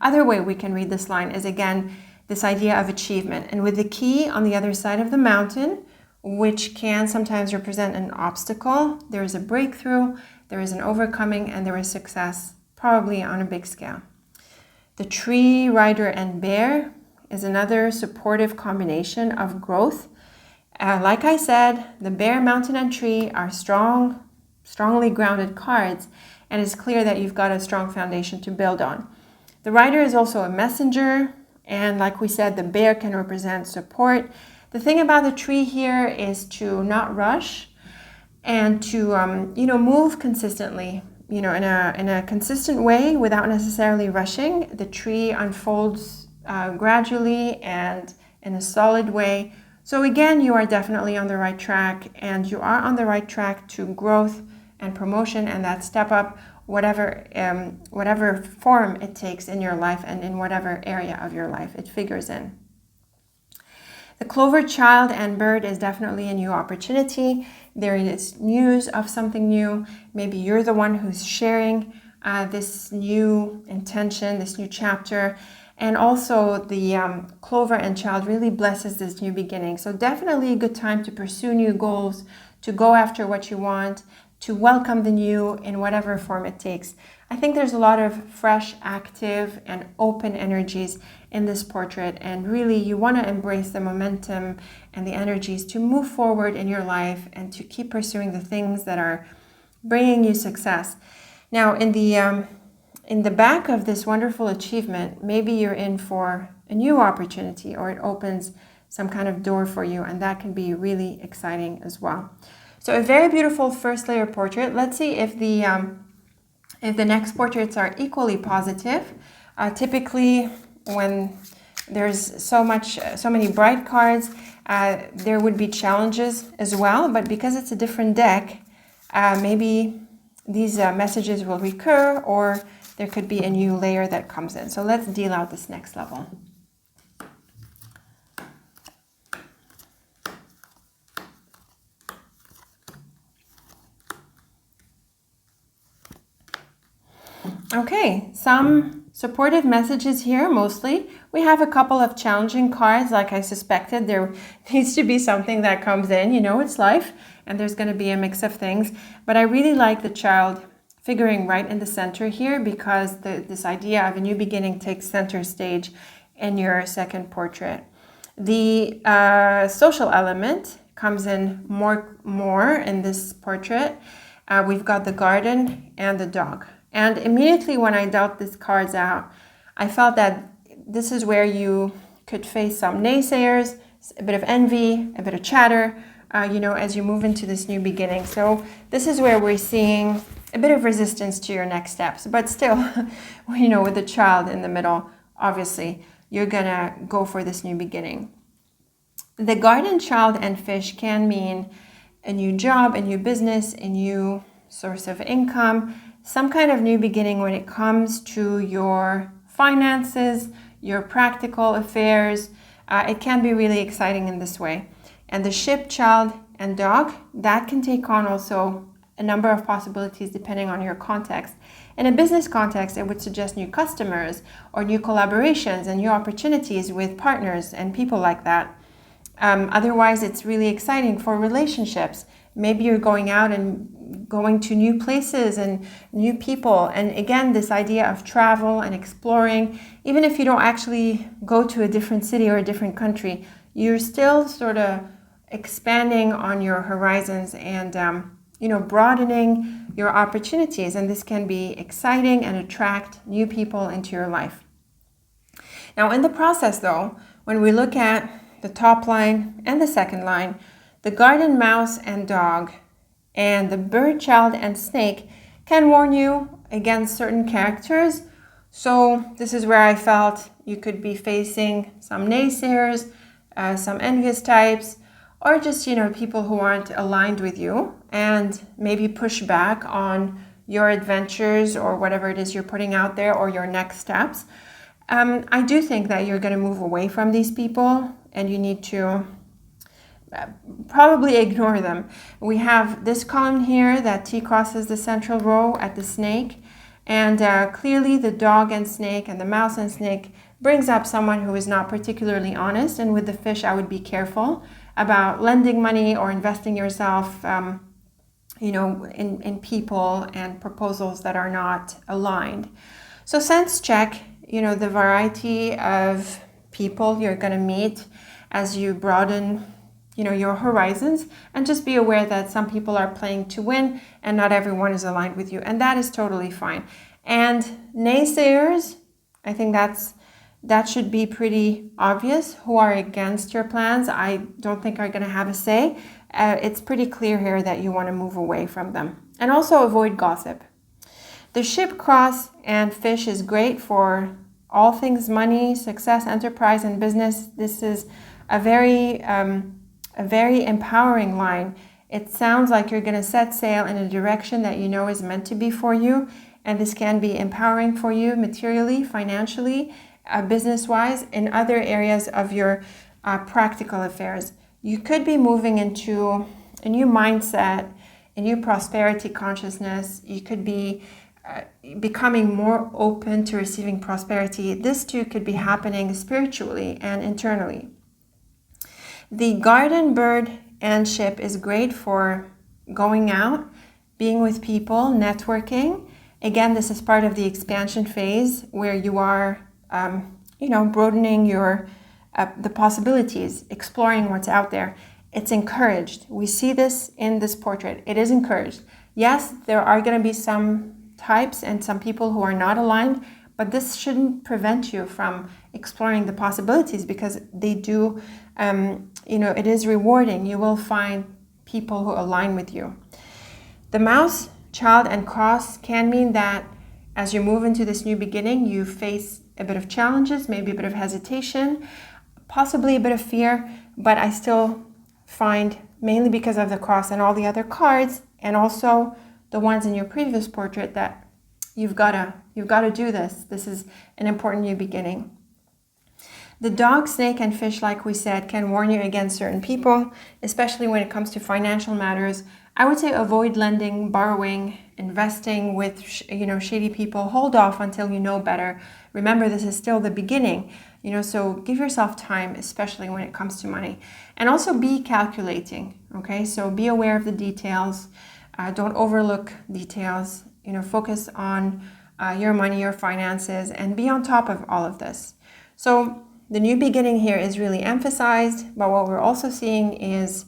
other way we can read this line is, again, this idea of achievement. And with the key on the other side of the mountain, which can sometimes represent an obstacle, there is a breakthrough, there is an overcoming, and there is success, probably on a big scale. The tree, rider, and bear is another supportive combination of growth. Like I said, the bear, mountain, and tree are strongly grounded cards, and it's clear that you've got a strong foundation to build on. The rider is also a messenger, and like we said, the bear can represent support. The thing about the tree here is to not rush and to, you know, move consistently. in a consistent way without necessarily rushing. The tree unfolds gradually and in a solid way. So again, you are definitely on the right track, and you are on the right track to growth and promotion and that step up, whatever form it takes in your life and in whatever area of your life it figures in. The clover child and bird is definitely a new opportunity. There is news of something new. Maybe you're the one who's sharing this new intention, this new chapter. And also the clover and child really blesses this new beginning. So definitely a good time to pursue new goals, to go after what you want, to welcome the new in whatever form it takes. I think there's a lot of fresh, active, and open energies in this portrait, and really you want to embrace the momentum and the energies to move forward in your life and to keep pursuing the things that are bringing you success. Now, in the back of this wonderful achievement, maybe you're in for a new opportunity, or it opens some kind of door for you, and that can be really exciting as well. So a very beautiful first layer portrait. Let's see if the next portraits are equally positive. Typically, when there's so many bright cards, there would be challenges as well. But because it's a different deck, maybe these messages will recur, or there could be a new layer that comes in. So let's deal out this next level. Okay, some supportive messages here mostly. We have a couple of challenging cards. Like I suspected, there needs to be something that comes in. You know, it's life, and there's going to be a mix of things. But I really like the child figuring right in the center here, because this idea of a new beginning takes center stage in your second portrait. The social element comes in more in this portrait. We've got the garden and the dog. And immediately when I dealt these cards out, I felt that this is where you could face some naysayers, a bit of envy, a bit of chatter, as you move into this new beginning. So this is where we're seeing a bit of resistance to your next steps. But still, with the child in the middle, obviously, you're gonna go for this new beginning. The garden, child, and fish can mean a new job, a new business, a new source of income, some kind of new beginning when it comes to your finances, your practical affairs. It can be really exciting in this way. And the ship, child, and dog, that can take on also a number of possibilities depending on your context. In a business context, it would suggest new customers or new collaborations and new opportunities with partners and people like that. Otherwise, it's really exciting for relationships. Maybe you're going out and going to new places and new people. And again, this idea of travel and exploring, even if you don't actually go to a different city or a different country, you're still sort of expanding on your horizons and, broadening your opportunities. And this can be exciting and attract new people into your life. Now, in the process, though, when we look at the top line and the second line, the garden, mouse, and dog, and the bird, child, and snake can warn you against certain characters. So this is where I felt you could be facing some naysayers, some envious types, or just, people who aren't aligned with you, and maybe push back on your adventures or whatever it is you're putting out there, or your next steps. I do think that you're going to move away from these people, and you need to probably ignore them. We have this column here that T crosses the central row at the snake, and clearly the dog and snake and the mouse and snake brings up someone who is not particularly honest. And with the fish, I would be careful about lending money or investing yourself in people and proposals that are not aligned. So sense check, the variety of people you're going to meet as you broaden your horizons, and just be aware that some people are playing to win and not everyone is aligned with you, and that is totally fine. And naysayers, I think that should be pretty obvious, who are against your plans. I don't think are going to have a say. It's pretty clear here that you want to move away from them, and also avoid gossip. The ship, cross, and fish is great for all things money, success, enterprise, and business. This is a very empowering line. It sounds like you're going to set sail in a direction that you know is meant to be for you. And this can be empowering for you materially, financially, business-wise, in other areas of your practical affairs. You could be moving into a new mindset, a new prosperity consciousness. You could be becoming more open to receiving prosperity. This too could be happening spiritually and internally. The garden, bird, and ship is great for going out, being with people, networking. Again, this is part of the expansion phase where you are, broadening your the possibilities, exploring what's out there. It's encouraged. We see this in this portrait. It is encouraged. Yes, there are going to be some types and some people who are not aligned, but this shouldn't prevent you from exploring the possibilities, because they do, it is rewarding. You will find people who align with you. The mouse, child, and cross can mean that as you move into this new beginning, you face a bit of challenges, maybe a bit of hesitation, possibly a bit of fear, but I still find, mainly because of the cross and all the other cards, and also the ones in your previous portrait, that you've got to do this. This is an important new beginning. The dog, snake, and fish, like we said, can warn you against certain people, especially when it comes to financial matters. I would say avoid lending, borrowing, investing with shady people. Hold off until you know better. Remember, this is still the beginning, so give yourself time, especially when it comes to money. And also be calculating, okay? So be aware of the details. Don't overlook details. Focus on your money, your finances, and be on top of all of this. So the new beginning here is really emphasized, but what we're also seeing is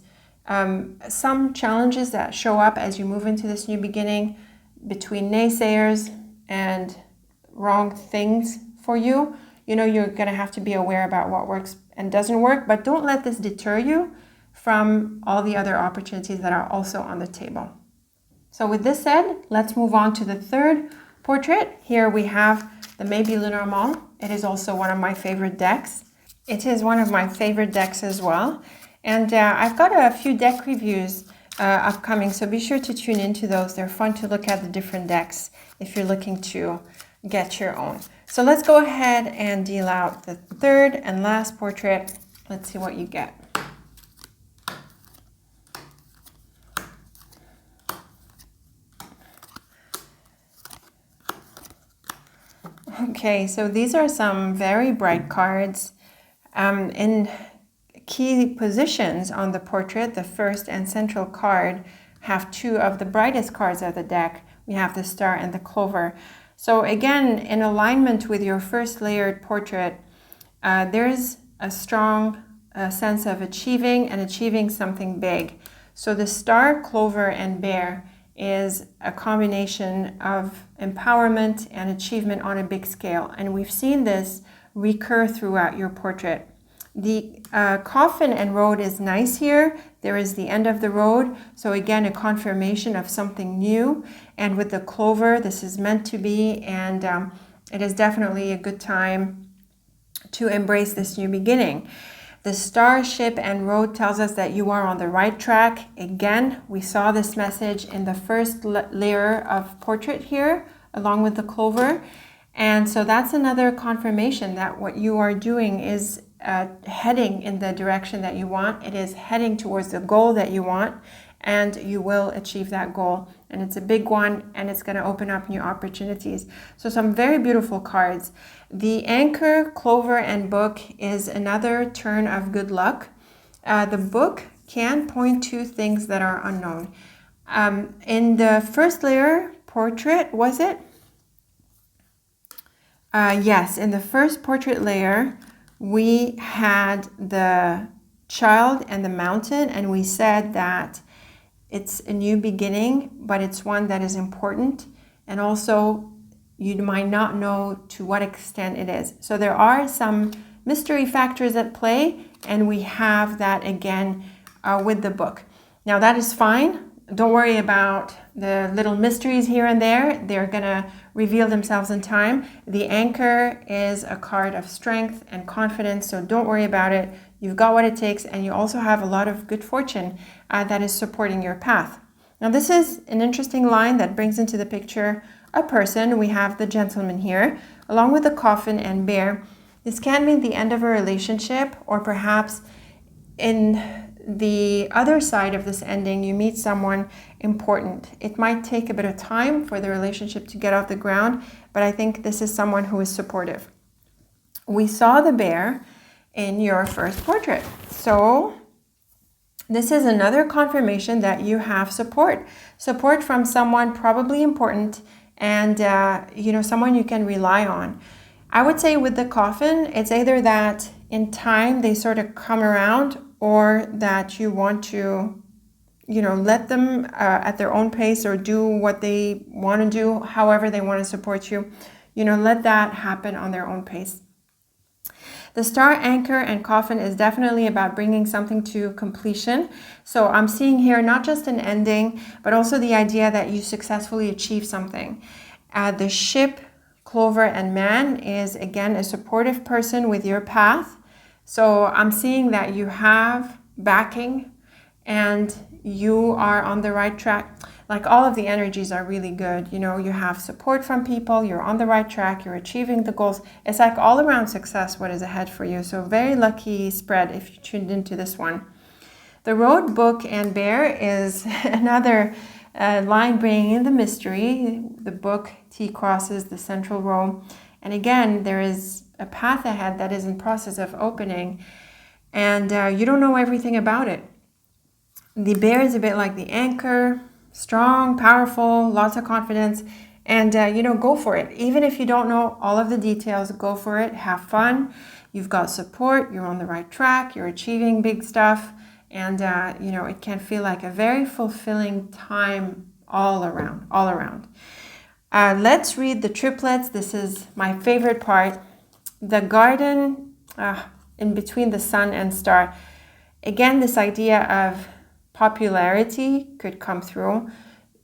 some challenges that show up as you move into this new beginning, between naysayers and wrong things for you. You're going to have to be aware about what works and doesn't work, but don't let this deter you from all the other opportunities that are also on the table. So with this said, let's move on to the third portrait. Here we have the Maybe Lenormand. It is also one of my favorite decks. It is one of my favorite decks as well. And I've got a few deck reviews upcoming, so be sure to tune into those. They're fun to look at the different decks if you're looking to get your own. So let's go ahead and deal out the third and last portrait. Let's see what you get. Okay, so these are some very bright cards. In key positions on the portrait, the first and central card have two of the brightest cards of the deck. We have the star and the clover. So again, in alignment with your first layered portrait, there's a strong sense of achieving something big. So the star, clover, and bear is a combination of empowerment and achievement on a big scale. And we've seen this recur throughout your portrait. The coffin and road is nice here. There is the end of the road. So again, a confirmation of something new. And with the clover, this is meant to be. And it is definitely a good time to embrace this new beginning. The star, ship, and road tells us that you are on the right track. Again, we saw this message in the first layer of portrait here, along with the clover. And so that's another confirmation that what you are doing is heading in the direction that you want. It is heading towards the goal that you want, and you will achieve that goal. And it's a big one, and it's going to open up new opportunities. So some very beautiful cards. The anchor, clover, and book is another turn of good luck. The book can point to things that are unknown. In the first layer portrait, was it? Yes, in the first portrait layer, we had the child and the mountain, and we said that it's a new beginning, but it's one that is important. And also, you might not know to what extent it is. So there are some mystery factors at play, and we have that again with the book. Now that is fine. Don't worry about the little mysteries here and there. They're going to reveal themselves in time. The Anchor is a card of strength and confidence, so don't worry about it. You've got what it takes, and you also have a lot of good fortune that is supporting your path. Now, this is an interesting line that brings into the picture a person. We have the Gentleman here, along with the Coffin and Bear. This can mean the end of a relationship, or perhaps in the other side of this ending, you meet someone important. It might take a bit of time for the relationship to get off the ground, but I think this is someone who is supportive. We saw the Bear in your first portrait. So this is another confirmation that you have support from someone probably important, and someone you can rely on. I would say with the Coffin, it's either that in time they sort of come around, or that you want to, let them at their own pace, or do what they want to do, however they want to support you. Let that happen on their own pace. The Star, Anchor, and Coffin is definitely about bringing something to completion. So I'm seeing here not just an ending, but also the idea that you successfully achieve something. The Ship, Clover, and Man is, again, a supportive person with your path. So I'm seeing that you have backing and you are on the right track. Like, all of the energies are really good. You have support from people, you're on the right track, you're achieving the goals. It's like all around success, what is ahead for you. So very lucky spread if you tuned into this one. The Road, Book, and Bear is another line bringing in the mystery. The book, T crosses the central row. And again, there is a path ahead that is in process of opening, and you don't know everything about it. The Bear is a bit like the Anchor, strong, powerful, lots of confidence, and go for it. Even if you don't know all of the details, go for it, have fun. You've got support, you're on the right track, you're achieving big stuff, and it can feel like a very fulfilling time all around. Let's read the triplets. This is my favorite part. The Garden, in between the Sun and Star. Again, this idea of popularity could come through.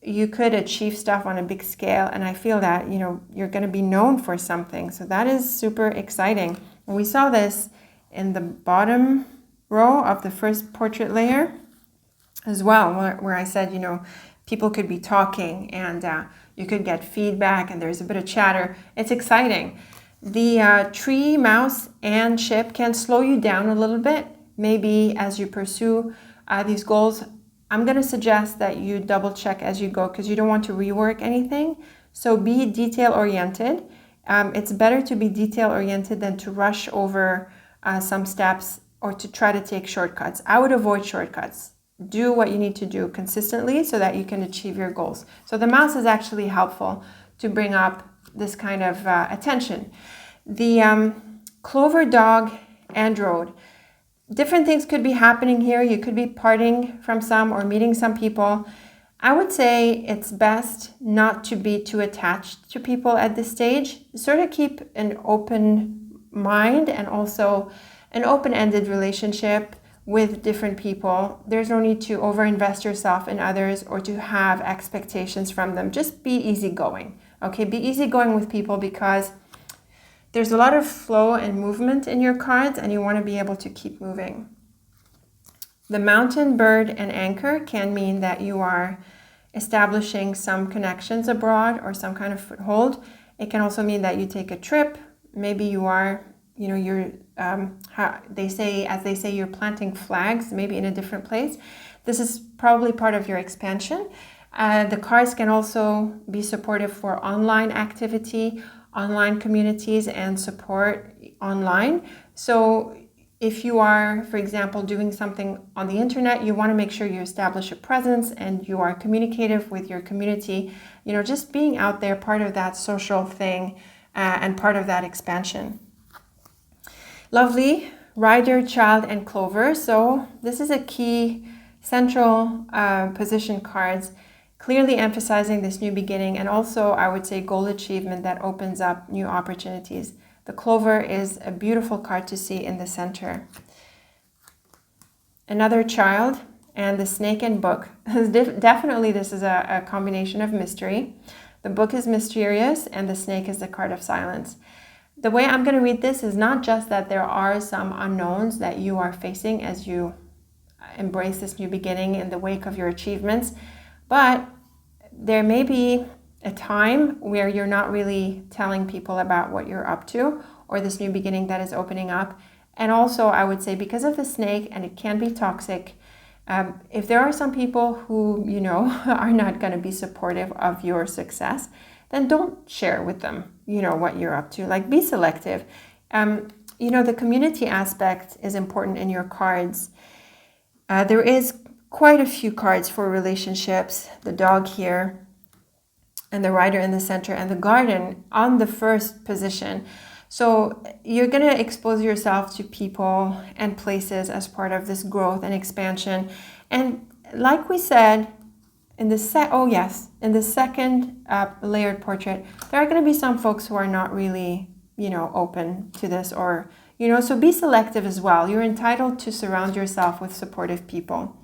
You could achieve stuff on a big scale, and I feel that you're going to be known for something. So that is super exciting. And we saw this in the bottom row of the first portrait layer as well, where I said, people could be talking, and you could get feedback, and there's a bit of chatter. It's exciting. The Tree, Mouse, and Ship can slow you down a little bit, maybe as you pursue these goals. I'm going to suggest that you double check as you go, because you don't want to rework anything. So be detail oriented. It's better to be detail oriented than to rush over some steps or to try to take shortcuts. I would avoid shortcuts. Do what you need to do consistently so that you can achieve your goals. So the mouse is actually helpful to bring up this kind of attention. The Clover, Dog, and Road. Different things could be happening here. You could be parting from some or meeting some people. I would say it's best not to be too attached to people at this stage. Sort of keep an open mind and also an open-ended relationship with different people. There's no need to overinvest yourself in others or to have expectations from them. Just be easygoing. Okay, be easygoing with people, because there's a lot of flow and movement in your cards, and you want to be able to keep moving. The Mountain, Bird, and Anchor can mean that you are establishing some connections abroad or some kind of foothold. It can also mean that you take a trip. Maybe you are, you're, they say, you're planting flags, maybe in a different place. This is probably part of your expansion. The cards can also be supportive for online activity, online communities, and support online. So if you are, for example, doing something on the internet, you want to make sure you establish a presence and you are communicative with your community. Just being out there, part of that social thing and part of that expansion. Lovely. Rider, Child, and Clover. So this is a key central position cards, clearly emphasizing this new beginning, and also, I would say, goal achievement that opens up new opportunities. The Clover is a beautiful card to see in the center. Another Child, and the snake and book. Definitely this is a combination of mystery. The book is mysterious and the snake is the card of silence. The way I'm going to read this is not just that there are some unknowns that you are facing as you embrace this new beginning in the wake of your achievements, but there may be a time where you're not really telling people about what you're up to or this new beginning that is opening up. And also, I would say, because of the snake, and it can be toxic, if there are some people who, you know, are not going to be supportive of your success, then don't share with them, you know, what you're up to. Like, be selective. You know, the community aspect is important in your cards. There is quite a few cards for relationships. The dog here, and the rider in the center, and the garden on the first position. So you're going to expose yourself to people and places as part of this growth and expansion. And like we said, in the second layered portrait, there are going to be some folks who are not really, you know, open to this, or, you know, so be selective as well. You're entitled to surround yourself with supportive people.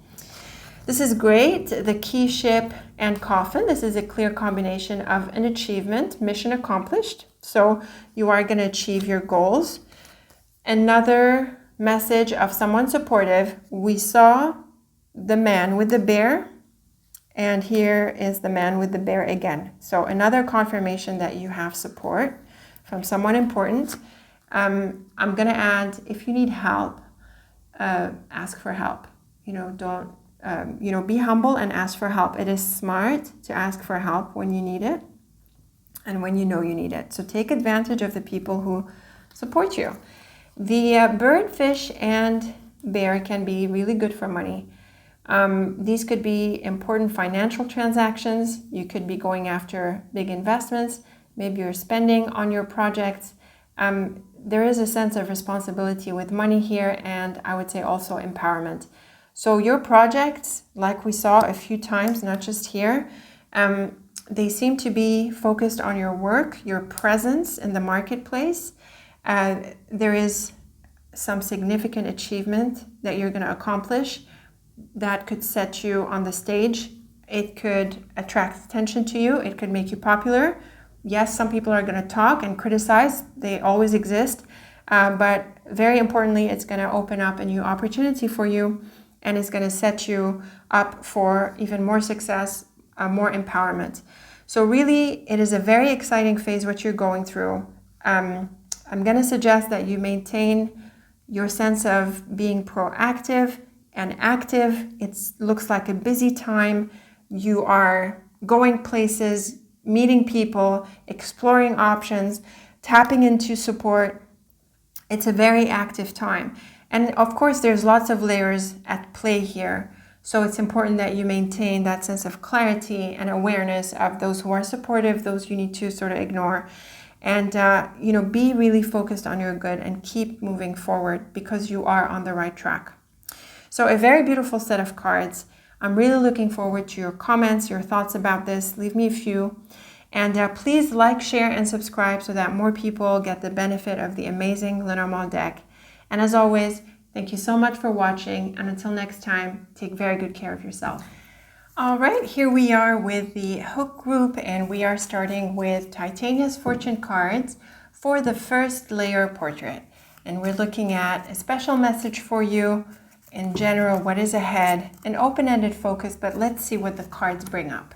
This is great. The key, ship, and coffin. This is a clear combination of an achievement, mission accomplished. So you are going to achieve your goals. Another message of someone supportive. We saw the man with the bear, and here is the man with the bear again. So another confirmation that you have support from someone important. I'm going to add, if you need help, ask for help. You know, don't be humble and ask for help. It is smart to ask for help when you need it and when you know you need it. So take advantage of the people who support you. The bird, fish, and bear can be really good for money. These could be important financial transactions. You could be going after big investments. Maybe you're spending on your projects. There is a sense of responsibility with money here, and I would say also empowerment. So your projects, like we saw a few times, not just here, they seem to be focused on your work, your presence in the marketplace. There is some significant achievement that you're going to accomplish that could set you on the stage. It could attract attention to you. It could make you popular. Yes, some people are going to talk and criticize. They always exist. But very importantly, it's going to open up a new opportunity for you, and it's going to set you up for even more success, more empowerment. So really, it is a very exciting phase what you're going through. I'm going to suggest that you maintain your sense of being proactive and active. It looks like a busy time. You are going places, meeting people, exploring options, tapping into support. It's a very active time. And of course, there's lots of layers at play here. So it's important that you maintain that sense of clarity and awareness of those who are supportive, those you need to sort of ignore. And, be really focused on your good and keep moving forward because you are on the right track. So a very beautiful set of cards. I'm really looking forward to your comments, your thoughts about this. Leave me a few. And please like, share, and subscribe so that more people get the benefit of the amazing Lenormand deck. And as always, thank you so much for watching. And until next time, take very good care of yourself. All right, here we are with the hook group, and we are starting with Titania's Fortune cards for the first layer portrait. And we're looking at a special message for you. In general, what is ahead, an open-ended focus, but let's see what the cards bring up.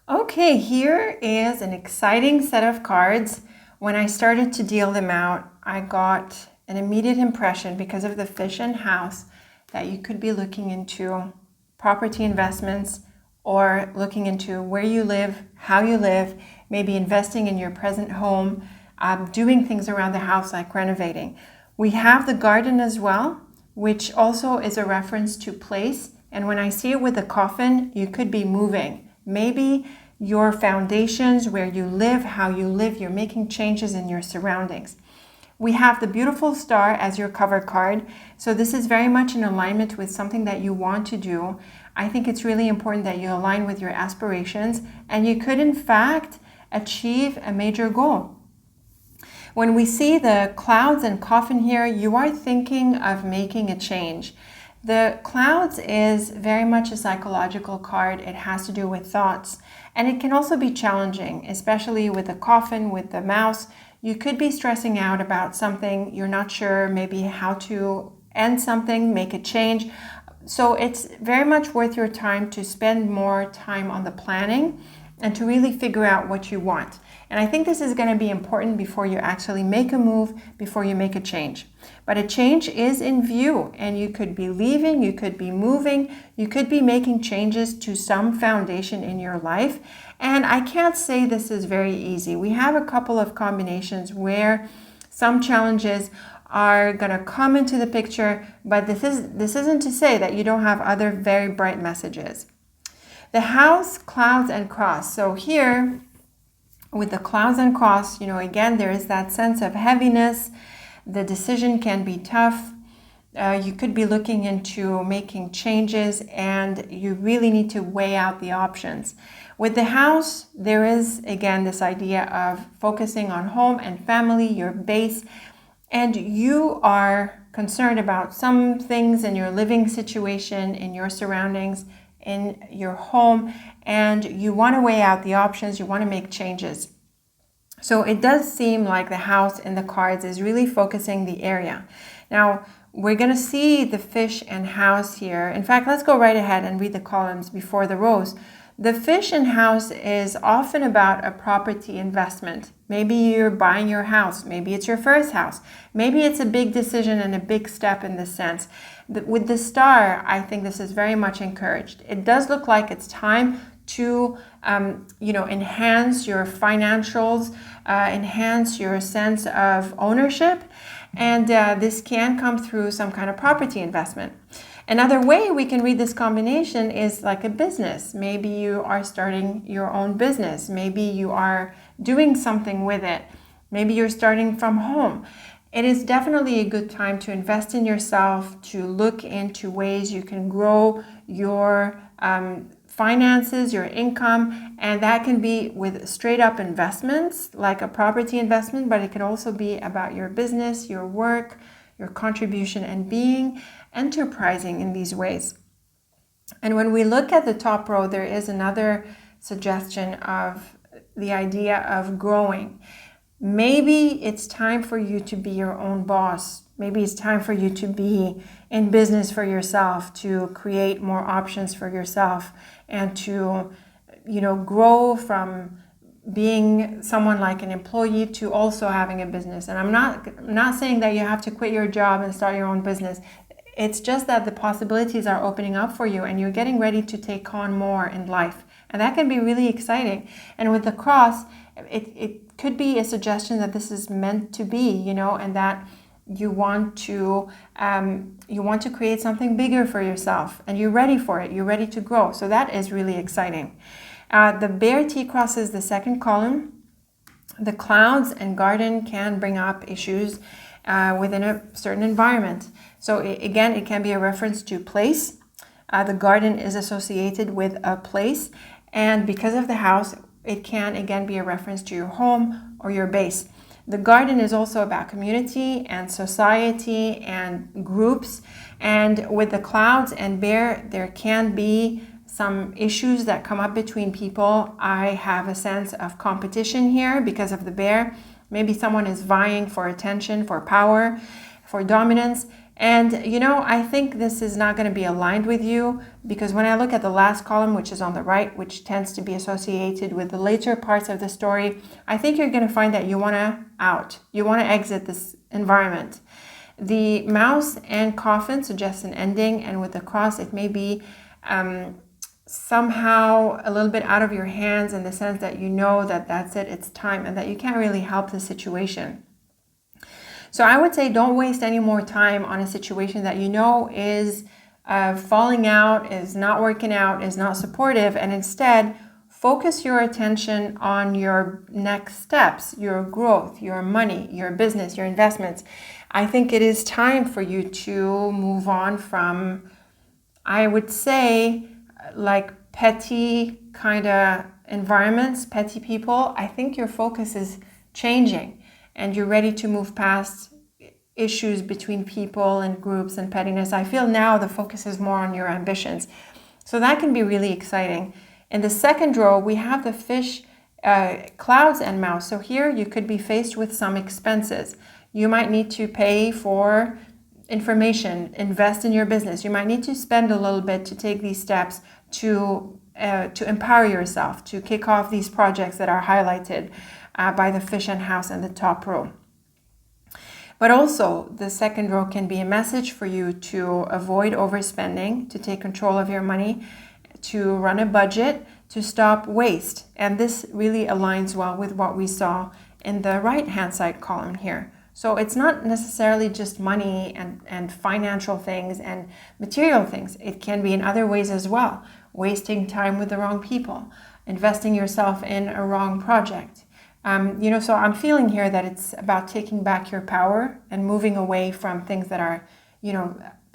Okay, here is an exciting set of cards. When I started to deal them out, I got an immediate impression, because of the fish and house, that you could be looking into property investments or looking into where you live, how you live, maybe investing in your present home, doing things around the house like renovating. We have the garden as well, which also is a reference to place. And when I see it with the coffin, you could be moving. Maybe your foundations, where you live, how you live, you're making changes in your surroundings. We have the beautiful star as your cover card. So this is very much in alignment with something that you want to do. I think it's really important that you align with your aspirations, and you could in fact achieve a major goal. When we see the clouds and coffin here, you are thinking of making a change. The clouds is very much a psychological card. It has to do with thoughts, and it can also be challenging, especially with the coffin, with the mouse. You could be stressing out about something. You're not sure maybe how to end something, make a change. So it's very much worth your time to spend more time on the planning and to really figure out what you want. And I think this is going to be important before you actually make a move, before you make a change. But a change is in view, and you could be leaving, you could be moving, you could be making changes to some foundation in your life. And I can't say this is very easy. We have a couple of combinations where some challenges are going to come into the picture, but this isn't to say that you don't have other very bright messages. The house, clouds, and cross. So here, with the clouds and cross, again, there is that sense of heaviness. The decision can be tough. You could be looking into making changes, and you really need to weigh out the options. With the house, there is, again, this idea of focusing on home and family, your base, and you are concerned about some things in your living situation, in your surroundings, in your home, and you want to weigh out the options, you want to make changes. So it does seem like the house in the cards is really focusing the area. Now, we're going to see the fish and house here. In fact, let's go right ahead and read the columns before the rows. The fish and house is often about a property investment. Maybe you're buying your house. Maybe it's your first house. Maybe it's a big decision and a big step in this sense. With the star, I think this is very much encouraged. It does look like it's time to enhance your financials, enhance your sense of ownership, and this can come through some kind of property investment. Another way we can read this combination is like a business. Maybe you are starting your own business. Maybe you are doing something with it. Maybe you're starting from home. It is definitely a good time to invest in yourself, to look into ways you can grow your finances, your income, and that can be with straight up investments like a property investment, but it can also be about your business, your work, your contribution, and being enterprising in these ways. And when we look at the top row, there is another suggestion of the idea of growing. Maybe it's time for you to be your own boss. Maybe it's time for you to be in business for yourself, to create more options for yourself, and to, grow from being someone like an employee to also having a business. And I'm not saying that you have to quit your job and start your own business. It's just that the possibilities are opening up for you and you're getting ready to take on more in life. And that can be really exciting. And with the cross, it could be a suggestion that this is meant to be, and that you want to create something bigger for yourself, and you're ready for it. You're ready to grow. So that is really exciting. The bear T crosses the second column. The clouds and garden can bring up issues within a certain environment. So again, it can be a reference to place. The garden is associated with a place, and because of the house, it can again be a reference to your home or your base. The garden is also about community and society and groups. And with the clouds and bear, there can be some issues that come up between people. I have a sense of competition here because of the bear. Maybe someone is vying for attention, for power, for dominance. And, I think this is not going to be aligned with you, because when I look at the last column, which is on the right, which tends to be associated with the later parts of the story, I think you're going to find that you want to exit this environment. The mouse and coffin suggests an ending, and with the cross, it may be somehow a little bit out of your hands, in the sense that that that's it, it's time, and that you can't really help the situation. So I would say don't waste any more time on a situation that is falling out, is not working out, is not supportive, and instead focus your attention on your next steps, your growth, your money, your business, your investments. I think it is time for you to move on from, I would say, like petty kind of environments, petty people. I think your focus is changing, and you're ready to move past issues between people and groups and pettiness. I feel now the focus is more on your ambitions. So that can be really exciting. In the second row, we have the fish, clouds and mouse. So here you could be faced with some expenses. You might need to pay for information, invest in your business. You might need to spend a little bit to take these steps to empower yourself, to kick off these projects that are highlighted by the fish and house in the top row. But also, the second row can be a message for you to avoid overspending, to take control of your money, to run a budget, to stop waste. And this really aligns well with what we saw in the right-hand side column here. So it's not necessarily just money and financial things and material things. It can be in other ways as well. Wasting time with the wrong people, investing yourself in a wrong project. So I'm feeling here that it's about taking back your power and moving away from things that are,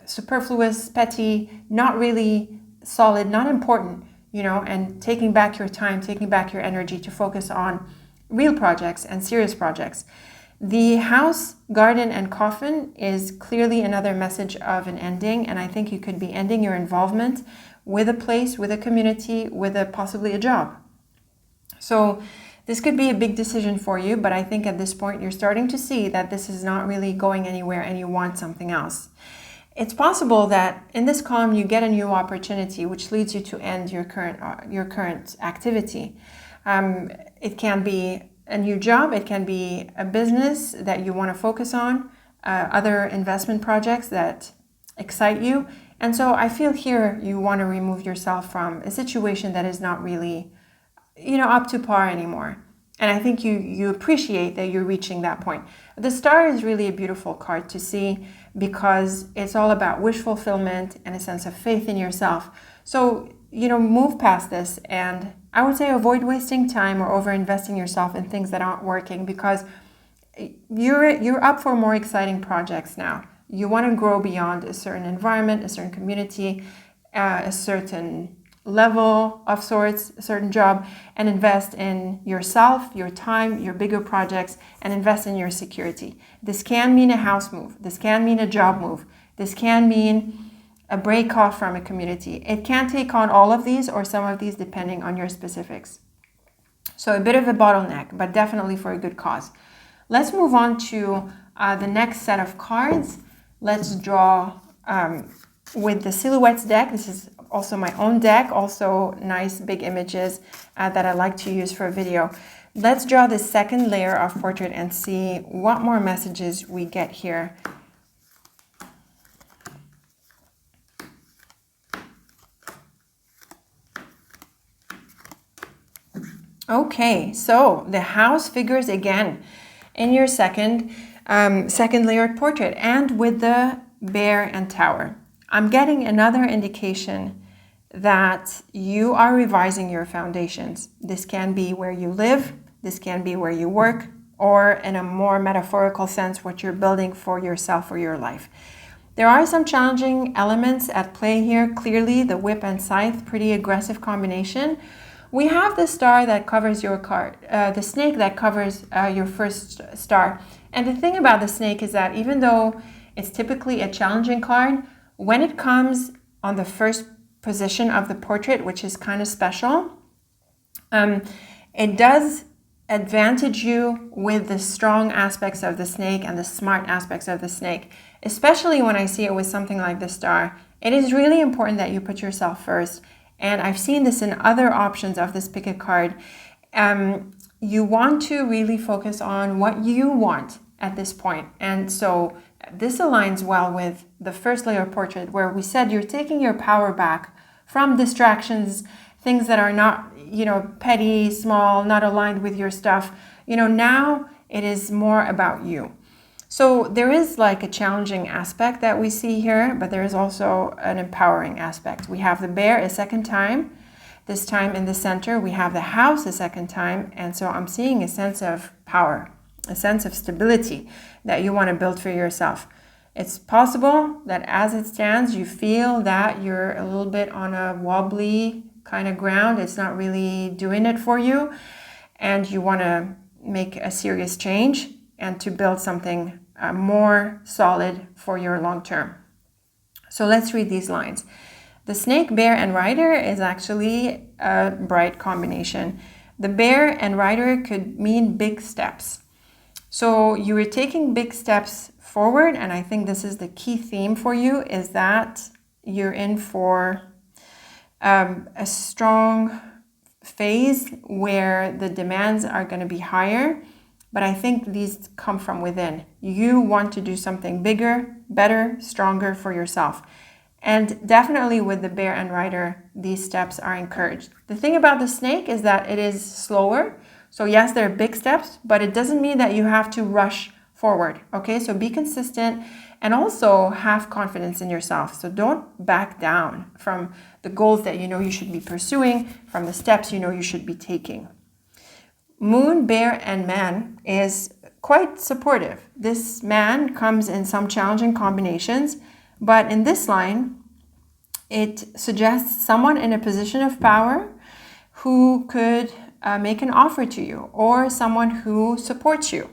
superfluous, petty, not really solid, not important, and taking back your time, taking back your energy to focus on real projects and serious projects. The house, garden, and coffin is clearly another message of an ending, and I think you could be ending your involvement with a place, with a community, with possibly a job. So this could be a big decision for you, but I think at this point you're starting to see that this is not really going anywhere and you want something else. It's possible that in this column you get a new opportunity which leads you to end your current activity. It can be a new job, it can be a business that you want to focus on, other investment projects that excite you. And so I feel here you want to remove yourself from a situation that is not really up to par anymore. And I think you appreciate that you're reaching that point. The star is really a beautiful card to see because it's all about wish fulfillment and a sense of faith in yourself. So, move past this, and I would say avoid wasting time or over-investing yourself in things that aren't working, because you're up for more exciting projects now. You want to grow beyond a certain environment, a certain community, a certain level of sorts, a certain job, and invest in yourself, your time, your bigger projects, and invest in your security. This can mean a house move. This can mean a job move. This can mean a break off from a community. It can take on all of these or some of these depending on your specifics. So a bit of a bottleneck, but definitely for a good cause. Let's move on to the next set of cards. Let's draw with the Silhouettes deck. This is also my own deck, also nice big images that I like to use for a video. Let's draw the second layer of portrait and see what more messages we get here. Okay, so the house figures again in your second layered portrait, and with the bear and tower. I'm getting another indication that you are revising your foundations. This can be where you live, this can be where you work, or in a more metaphorical sense, what you're building for yourself or your life. There are some challenging elements at play here. Clearly, the whip and scythe, pretty aggressive combination. We have the star that covers your card, the snake that covers your first star. And the thing about the snake is that even though it's typically a challenging card, when it comes on the first position of the portrait, which is kind of special, it does advantage you with the strong aspects of the snake and the smart aspects of the snake, especially when I see it with something like the star. It is really important that you put yourself first. And I've seen this in other options of this pick a card. You want to really focus on what you want at this point. And so this aligns well with the first layer portrait, where we said you're taking your power back from distractions, things that are not, petty, small, not aligned with your stuff. Now it is more about you. So there is like a challenging aspect that we see here, but there is also an empowering aspect. We have the bear a second time, this time in the center. We have the house a second time. And so I'm seeing a sense of power, a sense of stability that you want to build for yourself. It's possible that as it stands, you feel that you're a little bit on a wobbly kind of ground. It's not really doing it for you. And you want to make a serious change and to build something more solid for your long term. So let's read these lines. The snake, bear, and rider is actually a bright combination. The bear and rider could mean big steps. So you were taking big steps forward, and I think this is the key theme for you, is that you're in for a strong phase where the demands are going to be higher, but I think these come from within. You want to do something bigger, better, stronger for yourself. And definitely with the bear and rider, these steps are encouraged. The thing about the snake is that it is slower. So yes, there are big steps, but it doesn't mean that you have to rush forward. Okay, so be consistent and also have confidence in yourself. So don't back down from the goals that you know you should be pursuing, from the steps you know you should be taking. Moon, bear, and man is quite supportive. This man comes in some challenging combinations, but in this line, it suggests someone in a position of power who could make an offer to you, or someone who supports you.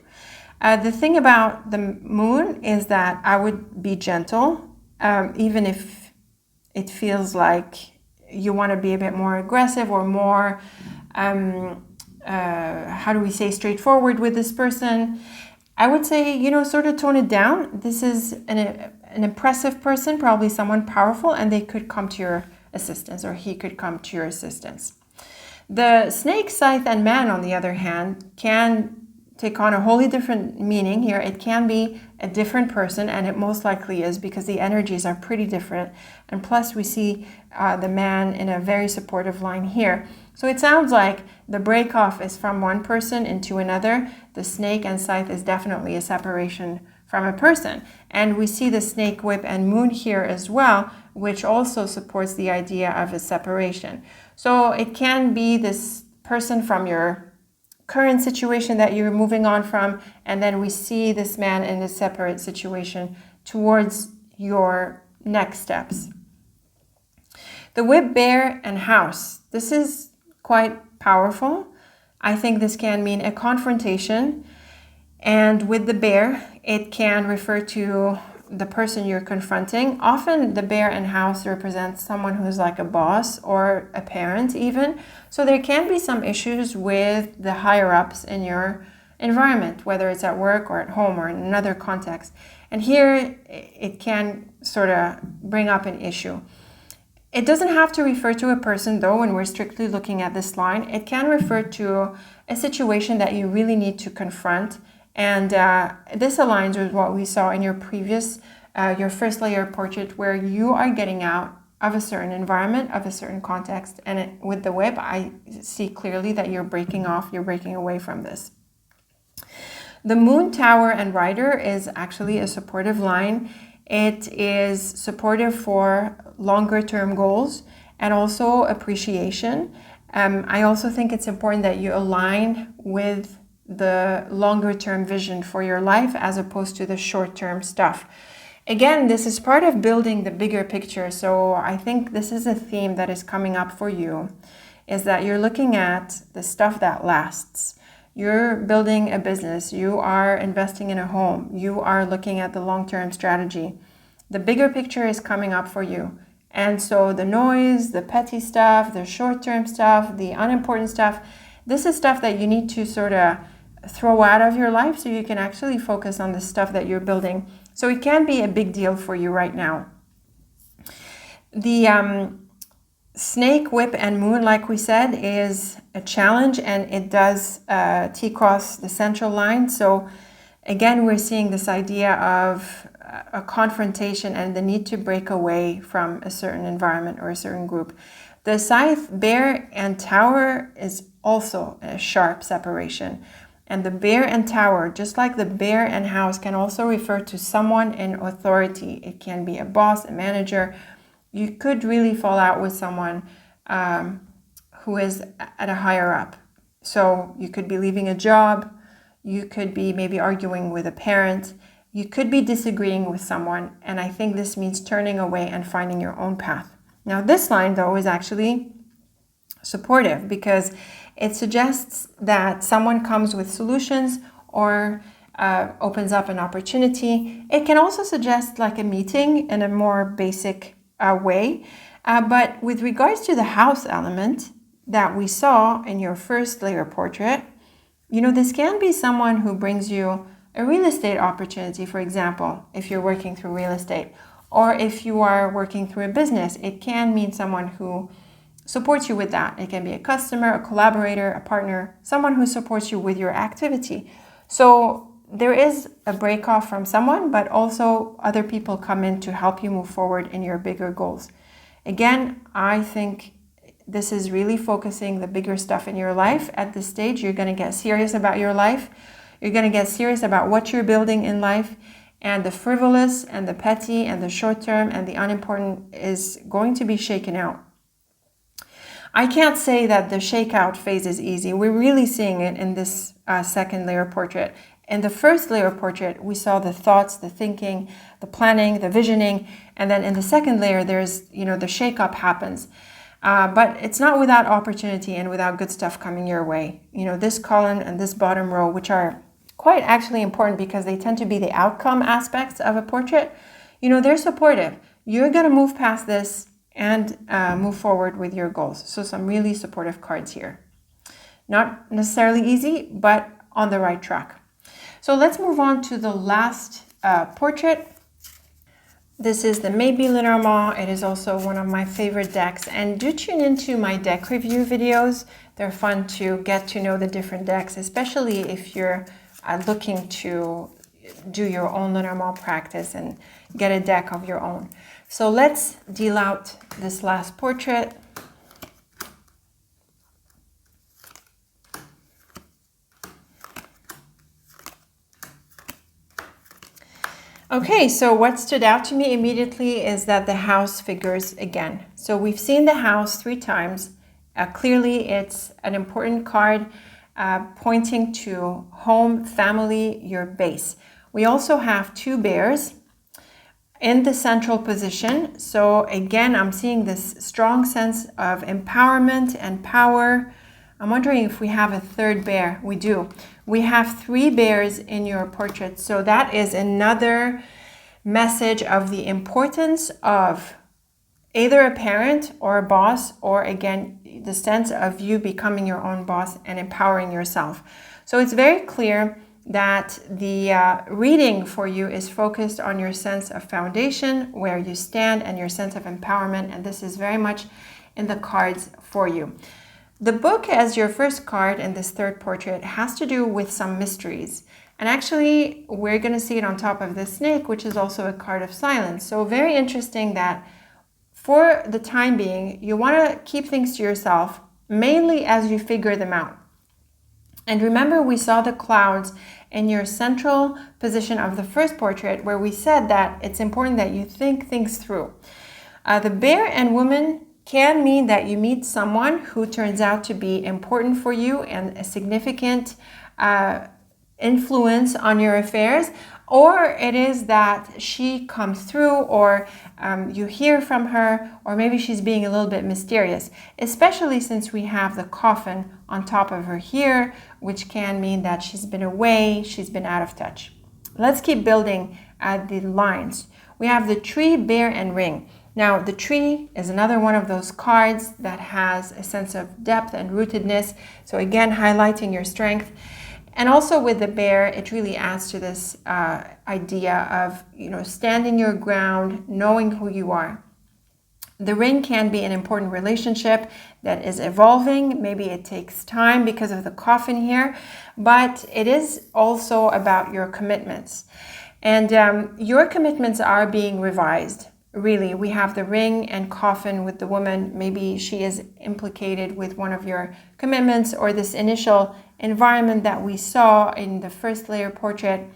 The thing about the moon is that I would be gentle, even if it feels like you want to be a bit more aggressive or more, how do we say, straightforward with this person. I would say, sort of tone it down. This is an impressive person, probably someone powerful, and they could come to your assistance, or he could come to your assistance. The snake, scythe, and man, on the other hand, can take on a wholly different meaning here. It can be a different person, and it most likely is, because the energies are pretty different. And plus we see the man in a very supportive line here. So it sounds like the break-off is from one person into another. The snake and scythe is definitely a separation from a person. And we see the snake, whip, and moon here as well, which also supports the idea of a separation. So it can be this person from your current situation that you're moving on from, and then we see this man in a separate situation towards your next steps. The whip, bear, and house. This is quite powerful. I think this can mean a confrontation, and with the bear, it can refer to the person you're confronting. Often the bear and house represents someone who's like a boss or a parent even. So there can be some issues with the higher ups in your environment, whether it's at work or at home or in another context. And here it can sort of bring up an issue. It doesn't have to refer to a person though when we're strictly looking at this line. It can refer to a situation that you really need to confront. And this aligns with what we saw in your previous, your first layer portrait, where you are getting out of a certain environment, of a certain context. And with the whip, I see clearly that you're breaking off, you're breaking away from this. The moon, tower, and rider is actually a supportive line. It is supportive for longer term goals and also appreciation. I also think it's important that you align with the longer term vision for your life as opposed to the short term stuff. Again, this is part of building the bigger picture. So I think this is a theme that is coming up for you, is that you're looking at the stuff that lasts. You're building a business, you are investing in a home, you are looking at the long-term strategy. The bigger picture is coming up for you. And so the noise, the petty stuff, the short-term stuff, the unimportant stuff, this is stuff that you need to sort of throw out of your life so you can actually focus on the stuff that you're building. So it can be a big deal for you right now. The snake, whip, and moon, like we said, is a challenge, and it does T-cross the central line. So again, we're seeing this idea of a confrontation and the need to break away from a certain environment or a certain group. The scythe, bear, and tower is also a sharp separation. And the bear and tower, just like the bear and house, can also refer to someone in authority. It can be a boss, a manager. You could really fall out with someone who is at a higher up. So you could be leaving a job. You could be maybe arguing with a parent. You could be disagreeing with someone. And I think this means turning away and finding your own path. Now, this line, though, is actually supportive because it suggests that someone comes with solutions or opens up an opportunity. It can also suggest like a meeting in a more basic way. But with regards to the house element that we saw in your first layer portrait, this can be someone who brings you a real estate opportunity, for example, if you're working through real estate, or if you are working through a business, it can mean someone who supports you with that. It can be a customer, a collaborator, a partner, someone who supports you with your activity. So there is a break off from someone, but also other people come in to help you move forward in your bigger goals. Again, I think this is really focusing the bigger stuff in your life. At this stage, you're going to get serious about your life. You're going to get serious about what you're building in life. And the frivolous and the petty and the short term and the unimportant is going to be shaken out. I can't say that the shakeout phase is easy. We're really seeing it in this second layer portrait. In the first layer portrait, we saw the thoughts, the thinking, the planning, the visioning. And then in the second layer, there's, the shakeup happens. But it's not without opportunity and without good stuff coming your way. This column and this bottom row, which are quite actually important because they tend to be the outcome aspects of a portrait, they're supportive. You're going to move past this and move forward with your goals. So some really supportive cards here. Not necessarily easy, but on the right track. So let's move on to the last portrait. This is the Maybe Lenormand. It is also one of my favorite decks. And do tune into my deck review videos. They're fun to get to know the different decks, especially if you're looking to do your own Lenormand practice and get a deck of your own. So let's deal out this last portrait. Okay, so what stood out to me immediately is that the house figures again. So we've seen the house 3 times. Clearly, it's an important card pointing to home, family, your base. We also have 2 bears in the central position. So again, I'm seeing this strong sense of empowerment and power. I'm wondering if we have a 3rd bear. We do. We have 3 bears in your portrait. So that is another message of the importance of either a parent or a boss, or again, the sense of you becoming your own boss and empowering yourself. So it's very clear that the reading for you is focused on your sense of foundation, where you stand, and your sense of empowerment. And this is very much in the cards for you. The book, as your first card in this 3rd portrait, has to do with some mysteries. And actually, we're going to see it on top of the snake, which is also a card of silence. So very interesting that for the time being, you want to keep things to yourself, mainly as you figure them out. And remember, we saw the clouds in your central position of the first portrait, where we said that it's important that you think things through. The bear and woman can mean that you meet someone who turns out to be important for you and a significant influence on your affairs, or it is that she comes through, or you hear from her, or maybe she's being a little bit mysterious, especially since we have the coffin on top of her here, which can mean that she's been away, she's been out of touch. Let's keep building the lines. We have the tree, bear, and ring. Now, the tree is another one of those cards that has a sense of depth and rootedness. So again, highlighting your strength. And also with the bear, it really adds to this idea of, standing your ground, knowing who you are. The ring can be an important relationship that is evolving. Maybe it takes time because of the coffin here, but it is also about your commitments. And your commitments are being revised. Really, we have the ring and coffin with the woman. Maybe she is implicated with one of your commitments, or this initial environment that we saw in the first layer portrait.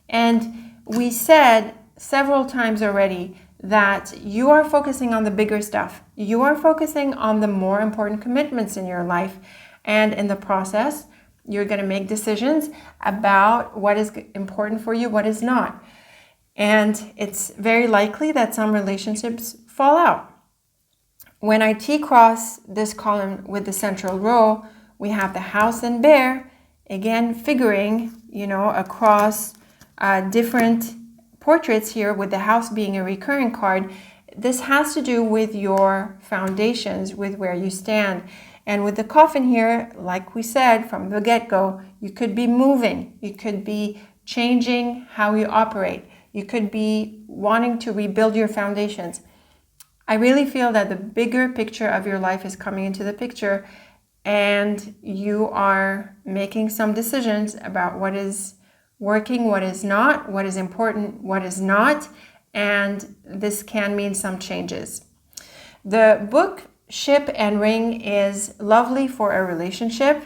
And we said several times already that you are focusing on the bigger stuff. You are focusing on the more important commitments in your life. And in the process, you're going to make decisions about what is important for you, what is not. And it's very likely that some relationships fall out. When I T-cross this column with the central row, we have the house and bear, again figuring, across different portraits here, with the house being a recurring card, this has to do with your foundations, with where you stand. And with the coffin here, like we said from the get-go, you could be moving, you could be changing how you operate, you could be wanting to rebuild your foundations. I really feel that the bigger picture of your life is coming into the picture, and you are making some decisions about what is working, what is not, what is important, what is not, and this can mean some changes. The book Ship and Ring is lovely for a relationship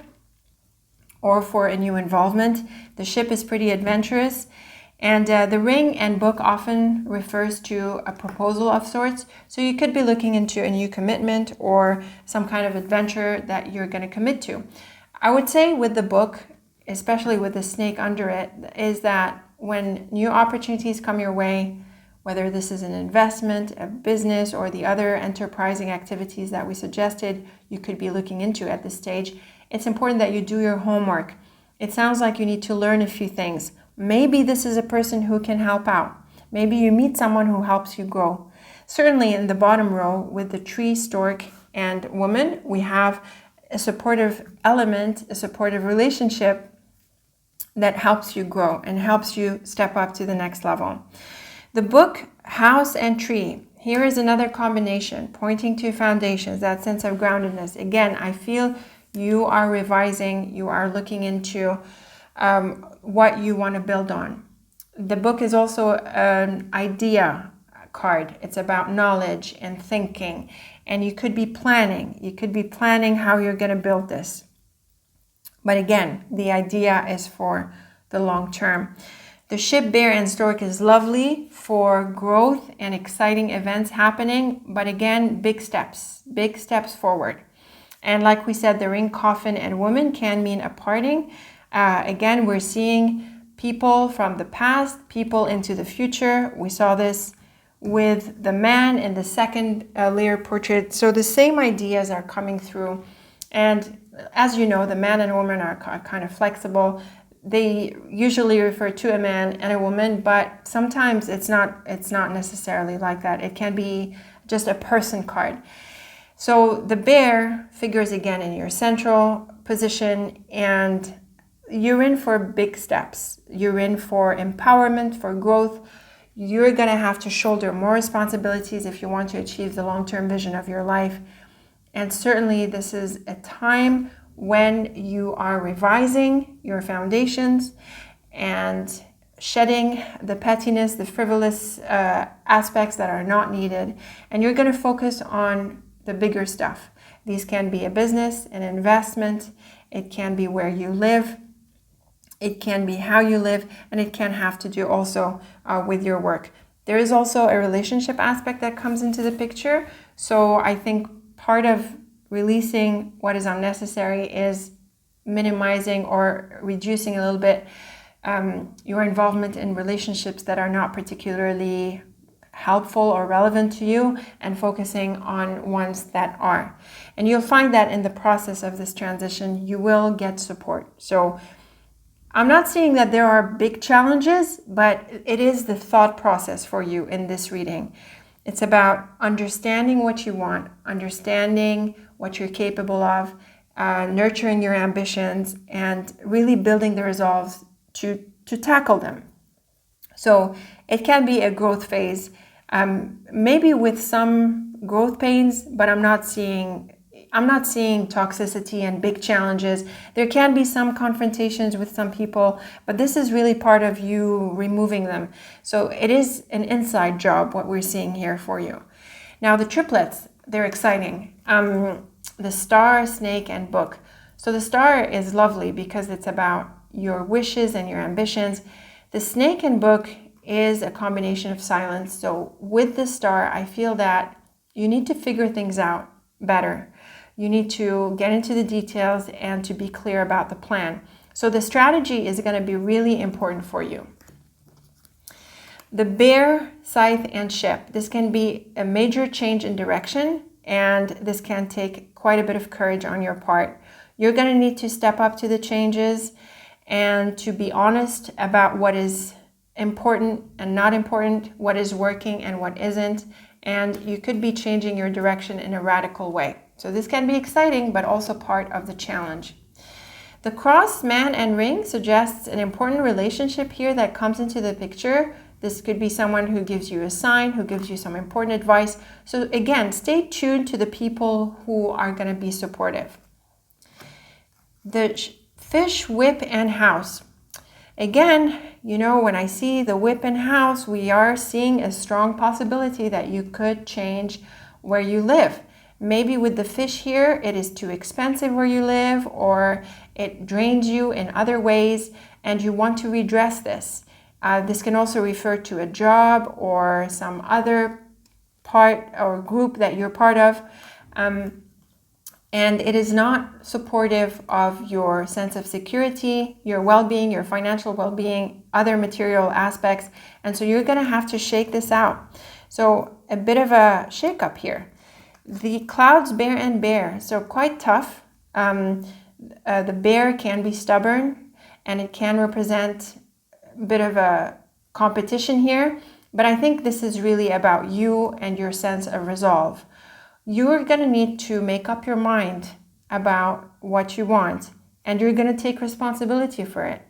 or for a new involvement. The ship is pretty adventurous, and the ring and book often refers to a proposal of sorts. So you could be looking into a new commitment or some kind of adventure that you're going to commit to. I would say with the book, especially with the snake under it, is that when new opportunities come your way, whether this is an investment, a business, or the other enterprising activities that we suggested you could be looking into at this stage, it's important that you do your homework. It sounds like you need to learn a few things. Maybe this is a person who can help out. Maybe you meet someone who helps you grow. Certainly in the bottom row with the tree, stork, and woman, we have a supportive element, a supportive relationship that helps you grow and helps you step up to the next level. The book House and Tree, here is another combination pointing to foundations, that sense of groundedness. Again, I feel you are revising, you are looking into what you want to build on. The book is also an idea card. It's about knowledge and thinking, and you could be planning. You could be planning how you're going to build this. But again, the idea is for the long term. The ship, bear, and stork is lovely for growth and exciting events happening, but again, big steps forward. And like we said, the ring, coffin, and woman can mean a parting. Again, we're seeing people from the past, people into the future. We saw this with the man in the second layer portrait. So the same ideas are coming through. And as you know, the man and woman are kind of flexible. They usually refer to a man and a woman, but sometimes it's not necessarily like that. It can be just a person card. So the bear figures again in your central position, and you're in for big steps. You're in for empowerment, for growth. You're going to have to shoulder more responsibilities if you want to achieve the long-term vision of your life. And certainly this is a time when you are revising your foundations and shedding the pettiness, the frivolous aspects that are not needed. And you're going to focus on the bigger stuff. These can be a business, an investment. It can be where you live. It can be how you live, and it can have to do also with your work. There is also a relationship aspect that comes into the picture. So I think part of releasing what is unnecessary is minimizing or reducing a little bit your involvement in relationships that are not particularly helpful or relevant to you, and focusing on ones that are. And you'll find that in the process of this transition, you will get support. So I'm not saying that there are big challenges, but it is the thought process for you in this reading. It's about understanding what you want, understanding what you're capable of, nurturing your ambitions, and really building the resolve to tackle them. So it can be a growth phase, maybe with some growth pains, but I'm not seeing toxicity and big challenges. There can be some confrontations with some people, but this is really part of you removing them. So it is an inside job, what we're seeing here for you. Now the triplets, they're exciting. The star, snake, and book. So the star is lovely because it's about your wishes and your ambitions. The snake and book is a combination of silence. So with the star, I feel that you need to figure things out better. You need to get into the details and to be clear about the plan. So the strategy is going to be really important for you. The bear, scythe, and ship. This can be a major change in direction, and this can take quite a bit of courage on your part. You're going to need to step up to the changes and to be honest about what is important and not important, what is working and what isn't, and you could be changing your direction in a radical way. So this can be exciting, but also part of the challenge. The cross, man, and ring suggests an important relationship here that comes into the picture. This could be someone who gives you a sign, who gives you some important advice. So again, stay tuned to the people who are going to be supportive. The fish, whip, and house. Again, when I see the whip and house, we are seeing a strong possibility that you could change where you live. Maybe with the fish here, it is too expensive where you live, or it drains you in other ways, and you want to redress this. This can also refer to a job or some other part or group that you're part of. And it is not supportive of your sense of security, your well-being, your financial well-being, other material aspects. And so you're going to have to shake this out. So a bit of a shake-up here. The clouds, bear, and bear. So quite tough. The bear can be stubborn, and it can represent a bit of a competition here. But I think this is really about you and your sense of resolve. You're going to need to make up your mind about what you want, and you're going to take responsibility for it.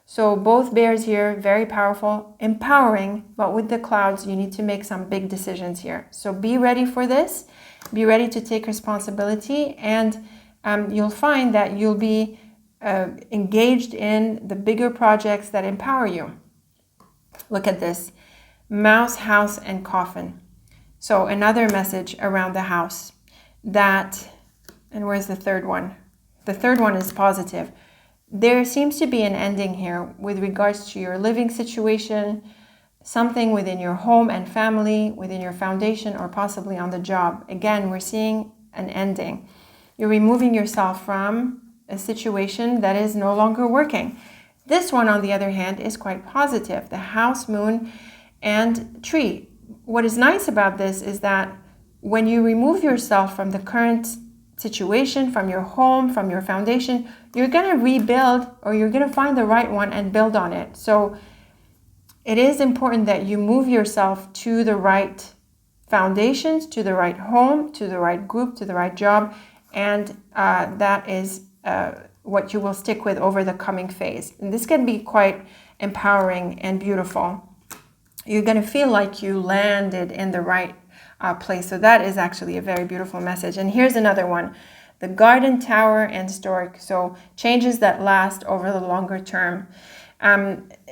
So both bears here, very powerful, empowering, but with the clouds, you need to make some big decisions here. So be ready for this. Be ready to take responsibility, and you'll find that you'll be engaged in the bigger projects that empower you. Look at this. Mouse, house, and coffin. So another message around the house that, and where's the third one? The third one is positive. There seems to be an ending here with regards to your living situation, something within your home and family, within your foundation, or possibly on the job. Again, we're seeing an ending. You're removing yourself from a situation that is no longer working. This one, on the other hand, is quite positive. The house, moon, and tree. What is nice about this is that when you remove yourself from the current situation, from your home, from your foundation, you're going to rebuild, or you're going to find the right one and build on it. So it is important that you move yourself to the right foundations, to the right home, to the right group, to the right job, and that is what you will stick with over the coming phase. And this can be quite empowering and beautiful. You're going to feel like you landed in the right place. So that is actually a very beautiful message. And here's another one. The garden, tower, and stork. So changes that last over the longer term.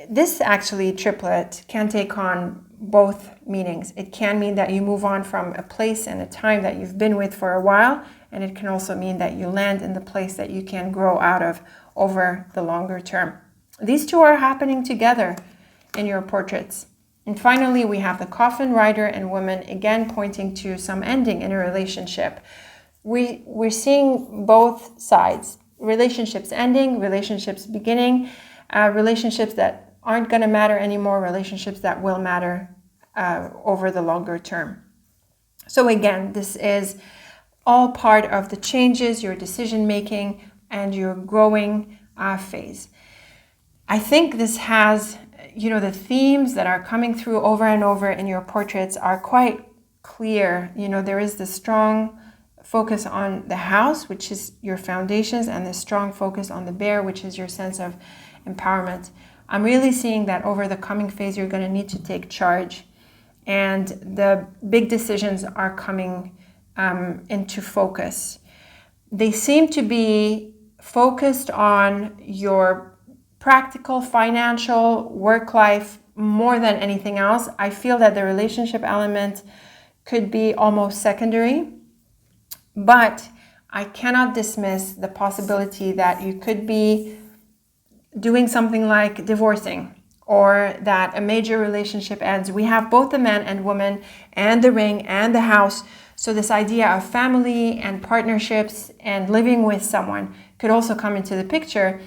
This actually triplet can take on both meanings. It can mean that you move on from a place and a time that you've been with for a while. And it can also mean that you land in the place that you can grow out of over the longer term. These two are happening together in your portraits. And finally, we have the coffin, rider, and woman, again pointing to some ending in a relationship. We're seeing both sides. Relationships ending, relationships beginning, relationships that aren't going to matter anymore, relationships that will matter over the longer term. So again, this is all part of the changes, your decision making, and your growing phase. I think this has, the themes that are coming through over and over in your portraits are quite clear. There is the strong focus on the house, which is your foundations, and the strong focus on the bear, which is your sense of empowerment. I'm really seeing that over the coming phase, you're going to need to take charge, and the big decisions are coming into focus. They seem to be focused on your practical, financial, work life more than anything else. I feel that the relationship element could be almost secondary, but I cannot dismiss the possibility that you could be doing something like divorcing, or that a major relationship ends. We have both the man and woman and the ring and the house. So this idea of family and partnerships and living with someone could also come into the picture.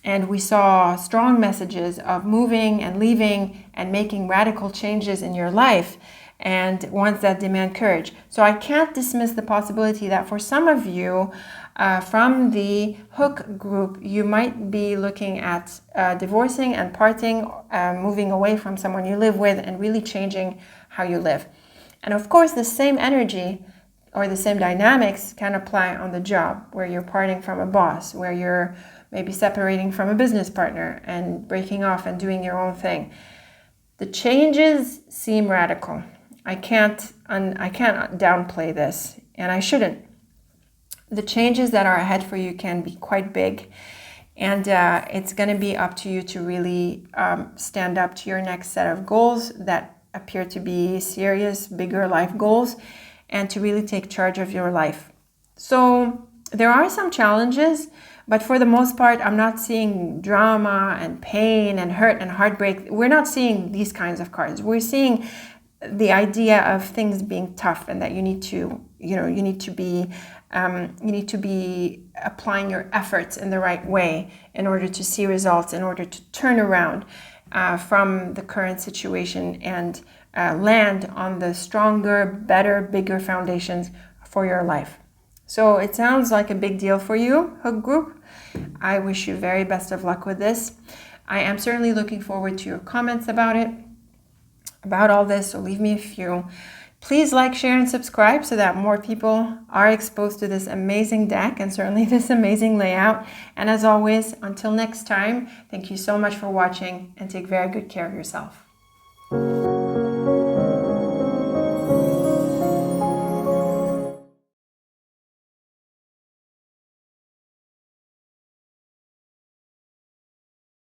And we saw strong messages of moving and leaving and making radical changes in your life, and ones that demand courage. So I can't dismiss the possibility that for some of you, From the hook group, you might be looking at divorcing and parting, moving away from someone you live with, and really changing how you live. And of course, the same energy or the same dynamics can apply on the job, where you're parting from a boss, where you're maybe separating from a business partner and breaking off and doing your own thing. The changes seem radical. I can't downplay this, and I shouldn't. The changes that are ahead for you can be quite big, and it's going to be up to you to really stand up to your next set of goals that appear to be serious, bigger life goals, and to really take charge of your life. So there are some challenges, but for the most part, I'm not seeing drama and pain and hurt and heartbreak. We're not seeing these kinds of cards. We're seeing the idea of things being tough, and that you need to be applying your efforts in the right way in order to see results, in order to turn around from the current situation and land on the stronger, better, bigger foundations for your life. So it sounds like a big deal for you, Hook Group. I wish you very best of luck with this. I am certainly looking forward to your comments about it, about all this, so leave me a few. Please like, share, and subscribe so that more people are exposed to this amazing deck and certainly this amazing layout. And as always, until next time, thank you so much for watching, and take very good care of yourself.